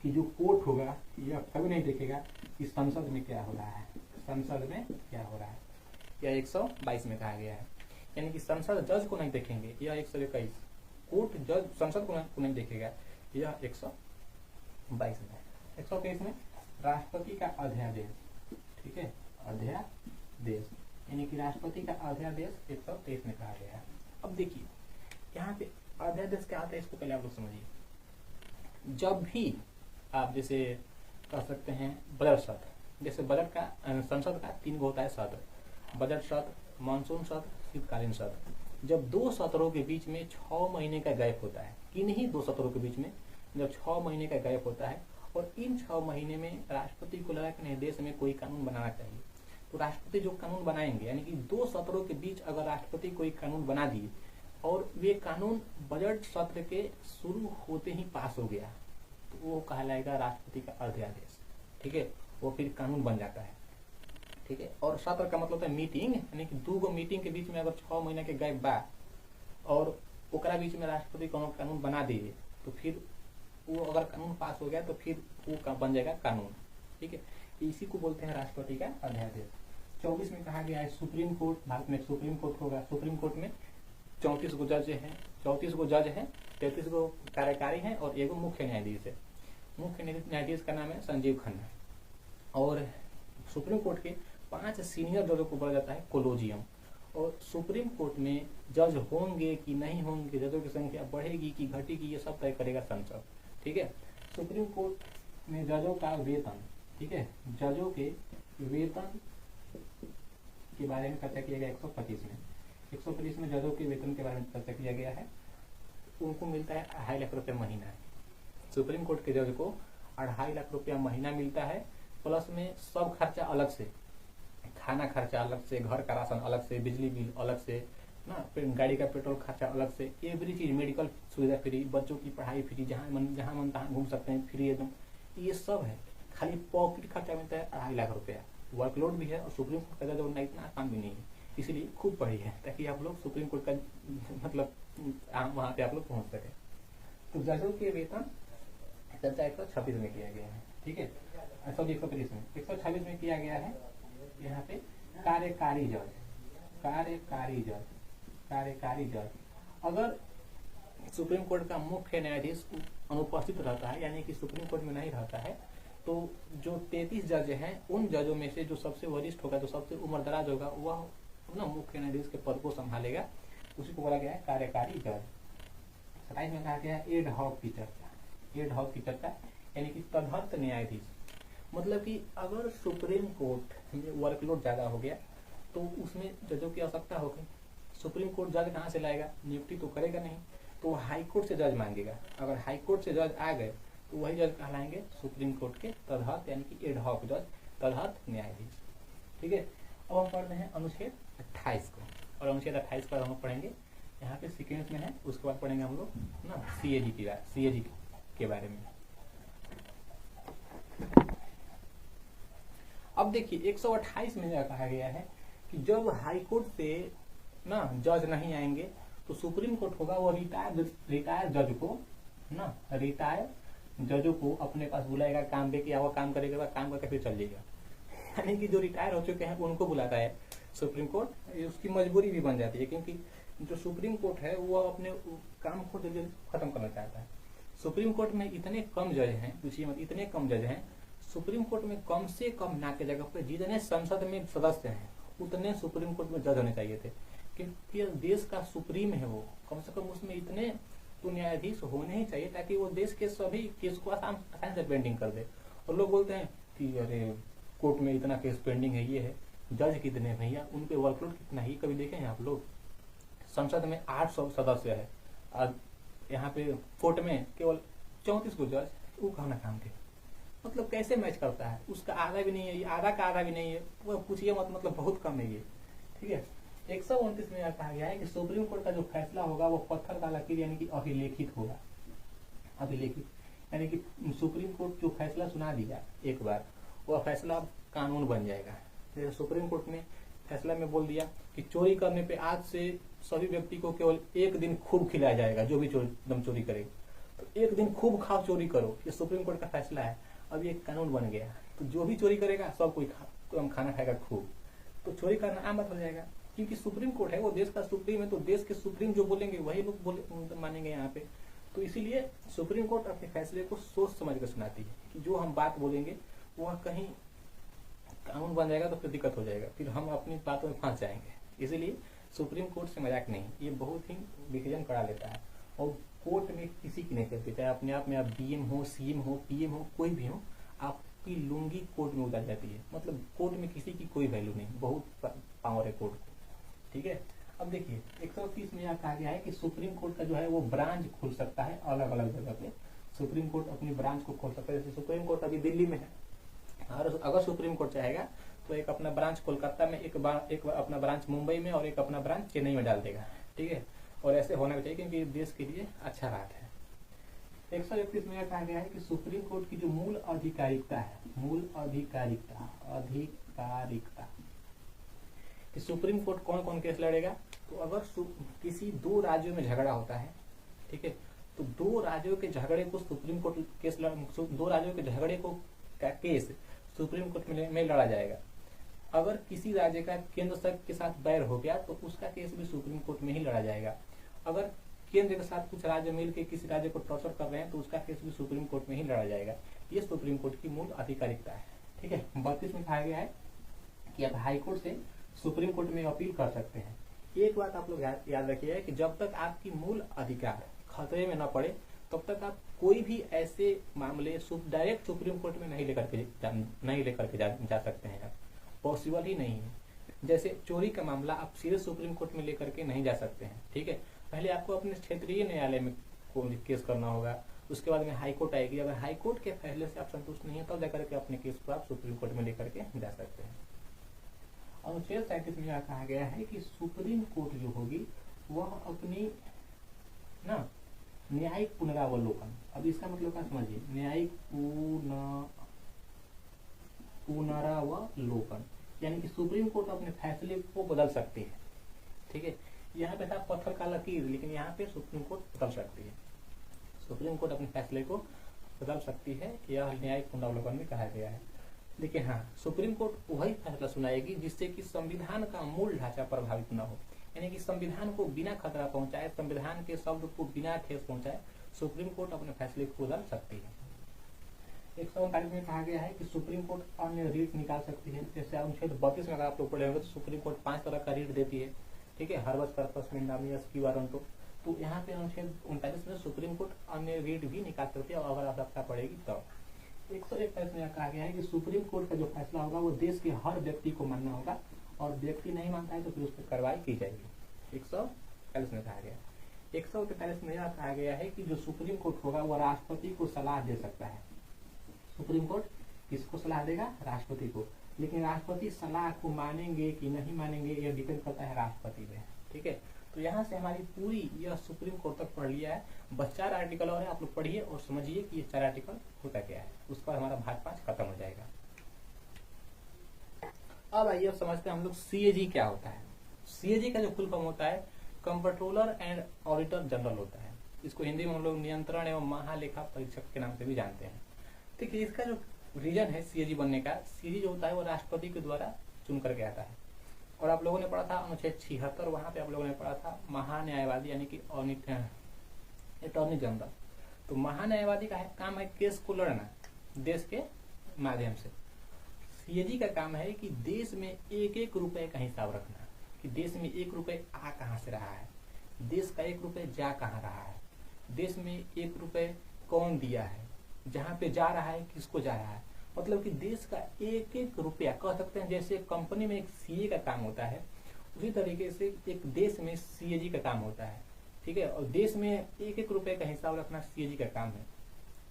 कि जो कोर्ट होगा यह कभी नहीं देखेगा कि संसद में क्या हो रहा है, संसद में क्या हो रहा है, यह 122 में कहा गया है। यानी कि संसद जज को नहीं देखेंगे, यह 121। कोर्ट जज संसद को नहीं देखेगा, यह 122 में। 123 में राष्ट्रपति का अध्यादेश, ठीक है, अध्यादेश यानी कि राष्ट्रपति का अध्यादेश 123 में कहा गया है। अब देखिए यहाँ पे अध्यादेश क्या आता है, इसको पहले आप लोग समझिए। जब भी आप जैसे कह सकते हैं बजट सत्र, जैसे बजट का संसद का 3 होता है सत्र, बजट सत्र, मानसून सत्र, शीतकालीन सत्र। जब 2 सत्रों के बीच में 6 महीने का गैप होता है, किन्हीं 2 सत्रों के बीच में जब 6 महीने का गैप होता है और इन 6 महीने में राष्ट्रपति को लगा कि नहीं देश में कोई कानून बनाना चाहिए, तो राष्ट्रपति जो कानून बनाएंगे, यानी कि 2 सत्रों के बीच अगर राष्ट्रपति कोई कानून बना दिए और वे कानून बजट सत्र के शुरू होते ही पास हो गया, तो वो कहलाएगा राष्ट्रपति का अध्यादेश। ठीक है, वो फिर कानून बन जाता है। ठीक है, और सत्र का मतलब है मीटिंग, यानी कि 2 मीटिंग के बीच में अगर 6 महीने के गैप बा और ओकरा बीच में राष्ट्रपति कोनो कानून बना दीजिए तो फिर वो अगर कानून पास हो गया तो फिर वो बन जाएगा कानून। ठीक है, इसी को बोलते हैं राष्ट्रपति का अध्यादेश। 24 में कहा गया है सुप्रीम कोर्ट, भारत में एक सुप्रीम कोर्ट होगा। सुप्रीम कोर्ट में 34 गो जज हैं, 34 गो जज हैं, 33 गो कार्यकारी हैं और एगो मुख्य न्यायाधीश है। मुख्य न्यायाधीश का नाम है संजीव खन्ना। और सुप्रीम कोर्ट के 5 सीनियर जजों को बोला जाता है कोलोजियम। और सुप्रीम कोर्ट में जज होंगे कि नहीं होंगे, जजों की संख्या बढ़ेगी कि घटेगी, ये सब तय करेगा संसद। ठीक है, सुप्रीम कोर्ट में जजों का वेतन, ठीक है, जजों के वेतन के बारे में चर्चा किया गया 125 में। 125 में जजों के वेतन के बारे में चर्चा किया गया है। उनको मिलता है 2.5 लाख रुपया महीना। सुप्रीम कोर्ट के जज को 2.5 लाख रुपया महीना मिलता है, प्लस में सब खर्चा अलग से, खाना खर्चा अलग से, घर का राशन अलग से, बिजली बिल अलग से ना, गाड़ी का पेट्रोल खर्चा अलग से, एवरी चीज, मेडिकल सुविधा फ्री, बच्चों की पढ़ाई फ्री, जहाँ मन तहाँ घूम सकते हैं फ्री एकदम, ये सब है। खाली पॉकेट खर्चा मिलता है 2.5 लाख रुपया। वर्कलोड भी है और सुप्रीम कोर्ट का जज होना इतना आसान भी नहीं है, इसलिए खूब पढ़ी है ताकि आप लोग सुप्रीम कोर्ट का मतलब वहां पे आप लोग पहुंच सके। तो जजों के वेतन चर्चा 126 में किया गया है। ठीक है, सॉरी 125 में, 126 में किया गया है यहाँ पे कार्यकारी जज। कार्यकारी जज, कार्यकारी जज, अगर सुप्रीम कोर्ट का मुख्य न्यायाधीश अनुपस्थित रहता है, यानी कि सुप्रीम कोर्ट में नहीं रहता है, तो जो 33 जज हैं उन जजों में से जो सबसे वरिष्ठ होगा, जो सबसे उम्रदराज होगा, वह ना मुख्य न्यायाधीश के पद को संभालेगा। उसी को बोला गया है कार्यकारी जज। 27 में कहा गया है एड हॉक की चर्चा। एड हॉक की चर्चा यानी कि तदर्थ न्यायाधीश, मतलब कि अगर सुप्रीम कोर्ट में वर्कलोड ज्यादा हो गया तो उसमें जजों की आवश्यकता होगी। सुप्रीम कोर्ट जज कहाँ से लाएगा, नियुक्ति तो करेगा नहीं, तो हाई कोर्ट से जज मांगेगा। अगर हाई कोर्ट से जज आ गए तो वही जज कहलाएंगे सुप्रीम कोर्ट के तदर्थ यानी कि एड हॉक जज, तदर्थ न्यायाधीश। ठीक है, अब हम पढ़ते हैं अनुच्छेद 28 को, और अनुच्छेद 28 पर हम पढ़ेंगे, यहाँ पे सीक्वेंस में है, उसके बाद पढ़ेंगे हम लोग ना सीएजी के बारे में। अब देखिए 128 में कहा गया है कि जब हाई कोर्ट से ना जज नहीं आएंगे तो सुप्रीम कोर्ट होगा वो रिटायर जज को ना, रिटायर जजों को अपने पास बुलाएगा काम पे, किया हुआ काम करेगा, काम करके फिर चल जाएगा। यानी कि जो रिटायर हो चुके हैं उनको बुलाता है सुप्रीम कोर्ट। उसकी मजबूरी भी बन जाती है क्योंकि जो सुप्रीम कोर्ट है वो अपने काम को जल्दी खत्म करना चाहता है। सुप्रीम कोर्ट में इतने कम जज हैं, पूछिए मत, इतने कम जज हैं। सुप्रीम कोर्ट में कम से कम ना के जगह पर जितने संसद में सदस्य हैं उतने सुप्रीम कोर्ट में जज होने चाहिए थे, क्योंकि देश का सुप्रीम है वो, कम से कम उसमें इतने तो न्यायाधीश होने ही चाहिए ताकि वो देश के सभी केस को आसान से पेंडिंग कर दे। और लोग बोलते हैं कि अरे कोर्ट में इतना केस पेंडिंग है, ये है, जज कितने भैया, उनपे वर्कलोड कितना ही कभी देखे हैं आप लोग। संसद में 800 सदस्य है, यहाँ पे कोर्ट में केवल 34 को जज, वो कहना काम के, मतलब कैसे मैच करता है, उसका आधा भी नहीं है, आधा का आधा भी नहीं है, वो पूछिए मत, मतलब बहुत कम है ये। ठीक है, 129 में कहा गया है कि सुप्रीम कोर्ट का जो फैसला होगा वो पत्थर का लकीर यानी कि अभिलेखित होगा। अभिलेखित यानी कि सुप्रीम कोर्ट जो फैसला सुना दिया एक बार, वह फैसला कानून बन जाएगा। जैसे सुप्रीम कोर्ट ने फैसला में बोल दिया कि चोरी करने पे आज से सभी व्यक्ति को केवल 1 दिन खूब खिलाया जाएगा, जो भी चोरी करेगा तो 1 दिन खूब खाओ, चोरी करो, ये सुप्रीम कोर्ट का फैसला है। अब ये कानून बन गया, तो जो भी चोरी करेगा सब कोई खाना खाएगा खूब, तो चोरी करना आम बात हो जाएगा। क्योंकि सुप्रीम कोर्ट है, वो देश का सुप्रीम है, तो देश के सुप्रीम जो बोलेंगे वही लोग मानेंगे यहाँ पे। तो इसीलिए सुप्रीम कोर्ट अपने फैसले को सोच समझ कर सुनाती है कि जो हम बात बोलेंगे वह कहीं कानून बन जाएगा तो फिर दिक्कत हो जाएगा, फिर हम अपनी बातों में फंस जाएंगे। इसीलिए सुप्रीम कोर्ट से मजाक नहीं, ये बहुत ही डिसीजन करा लेता है। और कोर्ट में किसी की नहीं चलती, चाहे अपने आप में आप डीएम हो, सीएम हो, पीएम हो, कोई भी हो, आपकी लुंगी कोर्ट में उतर जाती है। मतलब कोर्ट में किसी की कोई वैल्यू नहीं, बहुत पावर है कोर्ट को। ठीक है, अब देखिए 130 में यहाँ कहा गया है कि सुप्रीम कोर्ट का जो है वो ब्रांच खुल सकता है अलग अलग जगह पे। सुप्रीम कोर्ट अपनी ब्रांच को खोल सकता है, जैसे सुप्रीम कोर्ट अभी दिल्ली में है, और अगर सुप्रीम कोर्ट चाहेगा तो एक अपना ब्रांच कोलकाता में, एक अपना ब्रांच मुंबई में और एक अपना ब्रांच चेन्नई में डाल देगा। ठीक है, और ऐसे होना भी चाहिए क्योंकि देश के लिए अच्छा बात है। 131 में कहा गया है कि सुप्रीम कोर्ट की जो मूल आधिकारिकता है, मूल आधिकारिकता कि सुप्रीम कोर्ट कौन कौन केस लड़ेगा। तो अगर किसी दो राज्यों में झगड़ा होता है, ठीक है, तो दो राज्यों के झगड़े को सुप्रीम कोर्ट दो राज्यों के झगड़े को का केस सुप्रीम कोर्ट में लड़ा जाएगा। अगर किसी राज्य का केंद्र के साथ बैर हो गया तो उसका केस भी सुप्रीम कोर्ट में ही लड़ा जाएगा। अगर केंद्र के साथ कुछ राज्य मिलकर किसी राज्य को टॉर्चर कर रहे हैं तो उसका केस भी सुप्रीम कोर्ट में ही लड़ा जाएगा। ये सुप्रीम कोर्ट की मूल आधिकारिकता है, ठीक है। 32 में कहा गया है कि आप हाई कोर्ट से सुप्रीम कोर्ट में अपील कर सकते हैं। एक बात आप लोग याद रखिए कि जब तक आपकी मूल अधिकार खतरे में न पड़े तब तक आप कोई भी ऐसे मामले डायरेक्ट सुप्रीम कोर्ट में नहीं लेकर के जा सकते हैं। पॉसिबल ही नहीं है। जैसे चोरी का मामला आप सीधे सुप्रीम कोर्ट में लेकर के नहीं जा सकते हैं, ठीक है। पहले आपको अपने क्षेत्रीय न्यायालय में केस करना होगा, उसके बाद में हाई कोर्ट आएगी। अगर हाई कोर्ट के फैसले से आप संतुष्ट नहीं है तब जाकर के अपने केस को आप सुप्रीम कोर्ट में लेकर के जा सकते हैं। अनुच्छेद 37 में कहा गया है कि सुप्रीम कोर्ट जो होगी वह अपनी ना न्यायिक पुनरावलोकन, अब इसका मतलब क्या समझिए, न्यायिक पुनरावलोकन यानी कि सुप्रीम कोर्ट अपने फैसले को बदल सकती है, ठीक है। यहाँ पे था पत्थर का लकीर, लेकिन यहाँ पे सुप्रीम कोर्ट बदल सकती है। सुप्रीम कोर्ट अपने फैसले को बदल सकती है, यह न्यायिक पुनरावलोकन में कहा गया है। लेकिन हाँ, सुप्रीम कोर्ट वही फैसला सुनाएगी जिससे कि संविधान का मूल ढांचा प्रभावित न हो, यानी कि संविधान को बिना खतरा पहुंचाए, संविधान के शब्द को बिना ठेस पहुंचाए सुप्रीम कोर्ट अपने फैसले को बदल सकती है। 139 में कहा गया है कि सुप्रीम कोर्ट अन्य रीट निकाल सकती है। जैसे अनुच्छेद 32 में अगर आप लोग पढ़े होंगे तो सुप्रीम कोर्ट 5 तरह का रीट देती है, ठीक है, हर्बस कर्पस मेंडामियस की वारंटो। तो यहाँ पे अनुच्छेद 39 में सुप्रीम कोर्ट अन्य रीट भी निकाल सकती है अगर आवश्यकता पड़ेगी तब। 141 में कहा गया है कि सुप्रीम कोर्ट का जो फैसला होगा वो देश के हर व्यक्ति को मानना होगा और व्यक्ति नहीं मानता है तो फिर उस पर कार्रवाई की जाएगी। 141 में कहा गया। 143 में यह कहा गया है कि जो सुप्रीम कोर्ट होगा वह राष्ट्रपति को सलाह दे सकता है। सुप्रीम कोर्ट किसको सलाह देगा? राष्ट्रपति को। लेकिन राष्ट्रपति सलाह को मानेंगे कि नहीं मानेंगे यह डिपेंड करता है राष्ट्रपति में, ठीक है। तो यहाँ से हमारी पूरी यह सुप्रीम कोर्ट तक पढ़ लिया है। बस 4 आर्टिकल और है, आप लोग पढ़िए और समझिए कि ये 4 आर्टिकल होता क्या है। उसका हमारा भाग 5 खत्म हो जाएगा। अब आइए समझते हैं हम लोग सीएजी क्या होता है। सीएजी का जो फुल फॉर्म होता है कंट्रोलर एंड ऑडिटर जनरल होता है। इसको हिंदी में हम लोग नियंत्रण एवं महालेखा परीक्षक के नाम से भी जानते हैं। देखिए इसका जो रीजन है सीएजी बनने का, सीएजी जो होता है वो राष्ट्रपति के द्वारा चुन करके आता है। और आप लोगों ने पढ़ा था अनुच्छेद 76, वहां पे आप लोगों ने पढ़ा था महान्यायवादी यानी कि अटॉर्नी जनरल। तो महान्यायवादी का काम है केस को लड़ना देश के माध्यम से। सीएजी का काम है कि देश में एक एक रुपए का हिसाब रखना, कि देश में 1 रुपए आ कहाँ से रहा है, देश का 1 रुपए जा कहाँ रहा है, देश में 1 रुपए कौन दिया है, जहाँ पे जा रहा है किसको जा रहा है। मतलब कि देश का एक एक रुपया कह सकते हैं, जैसे कंपनी में एक सीए का काम होता है उसी तरीके से एक देश में सीएजी का काम होता है, ठीक है। और देश में एक एक रुपए का हिसाब रखना सीएजी का काम है।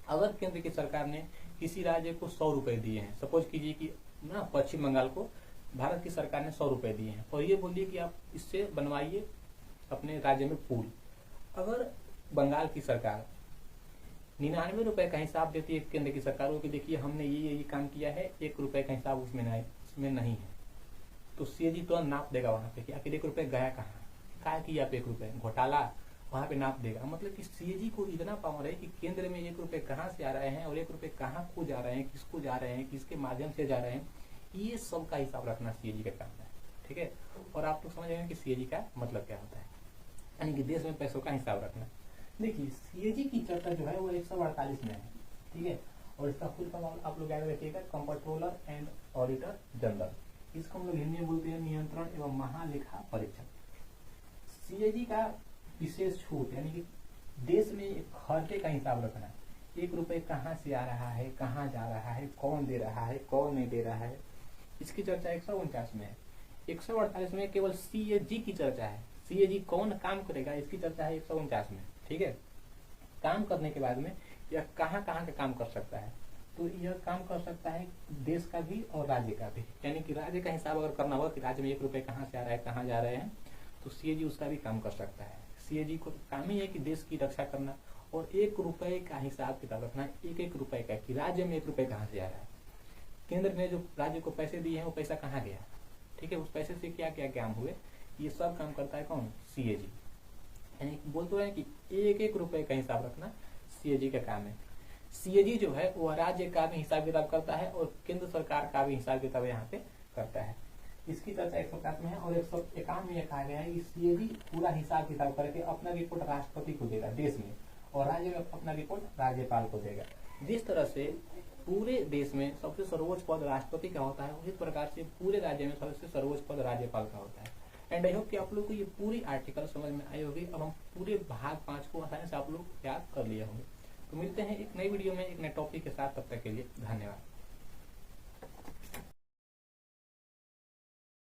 अगर केंद्र की सरकार ने किसी राज्य को 100 रुपए दिए हैं, सपोज कीजिए कि ना पश्चिम बंगाल को भारत की सरकार ने 100 रुपए दिए हैं और ये बोलिए कि आप इससे बनवाइए अपने राज्य में पुल। अगर बंगाल की सरकार 99 रुपए का हिसाब देती है केंद्र की सरकार को कि देखिए हमने ये काम किया है, 1 रुपए का हिसाब उसमें नहीं है, तो सीएजी तो नाप देगा वहां पे कि आखिर 1 रुपए गया कहाँ, क्या किया आप 1 रुपए घोटाला, वहां पे नाप देगा। मतलब कि सीएजी को इतना पावर है कि केंद्र में 1 रुपए कहाँ से आ रहे हैं और 1 रुपए कहाँ को जा रहे हैं, किसको जा रहे हैं, किसके माध्यम से जा रहे हैं, ये सब का हिसाब रखना सीएजी का काम है, ठीक है। और आप लोग समझ रहे हैं कि सीएजी का मतलब क्या होता है, यानी कि देश में पैसों का हिसाब रखना। देखिए सीएजी की चर्चा जो है वो 148 में है, ठीक है। और इसका फुल फॉर्म आप लोग याद रखिएगा कंट्रोलर एंड ऑडिटर जनरल। इसको हम लोग हिंदी में बोलते हैं नियंत्रण एवं महालेखा परीक्षक। सीएजी का विशेष छूट यानी कि देश में खर्चे का हिसाब रखना, 1 रुपए कहाँ से आ रहा है, कहाँ जा रहा है, कौन दे रहा है, कौन नहीं दे रहा है, इसकी चर्चा 149 में है। 148 में केवल सीएजी की चर्चा है, सीएजी कौन काम करेगा इसकी चर्चा है 149 में, ठीक है। काम करने के बाद में यह कहाँ कहाँ का काम कर सकता है, तो यह काम कर सकता है देश का भी और राज्य का भी, यानी कि राज्य का हिसाब अगर करना होगा कि राज्य में 1 रुपए कहाँ से आ रहा है, कहाँ जा रहे हैं, तो सीएजी उसका भी काम कर सकता है। सीएजी को काम ही है कि देश की रक्षा करना और 1 रुपए का हिसाब किताब रखना, एक एक रुपए का, कि राज्य में 1 रुपए कहाँ से आ रहा है, केंद्र ने जो राज्य को पैसे दिए हैं वो पैसा कहाँ गया, ठीक है, उस पैसे से क्या क्या काम हुए, ये सब काम करता है कौन, सीएजी। यानी बोलते हैं कि एक एक रुपए का हिसाब रखना सीएजी का काम है। सीएजी जो है वो राज्य का भी हिसाब किताब करता है और केंद्र सरकार का भी हिसाब किताब यहाँ पे करता है। इसकी चर्चा 107 में है और 151 में कहा गया है कि सीएजी पूरा हिसाब किताब करके अपना रिपोर्ट राष्ट्रपति को देगा देश में, और राज्य में अपना रिपोर्ट राज्यपाल को देगा। जिस तरह से पूरे देश में सबसे सर्वोच्च पद राष्ट्रपति का होता है, उसी प्रकार से पूरे राज्य में सबसे सर्वोच्च पद राज्यपाल का होता है। एंड आई होप कि आप लोग को ये पूरी आर्टिकल समझ में आई होगी। अब हम पूरे भाग 5 को आसानी से आप लोग याद कर लिए होंगे। तो मिलते हैं एक नई वीडियो में एक नए टॉपिक के साथ, तब तक के लिए धन्यवाद।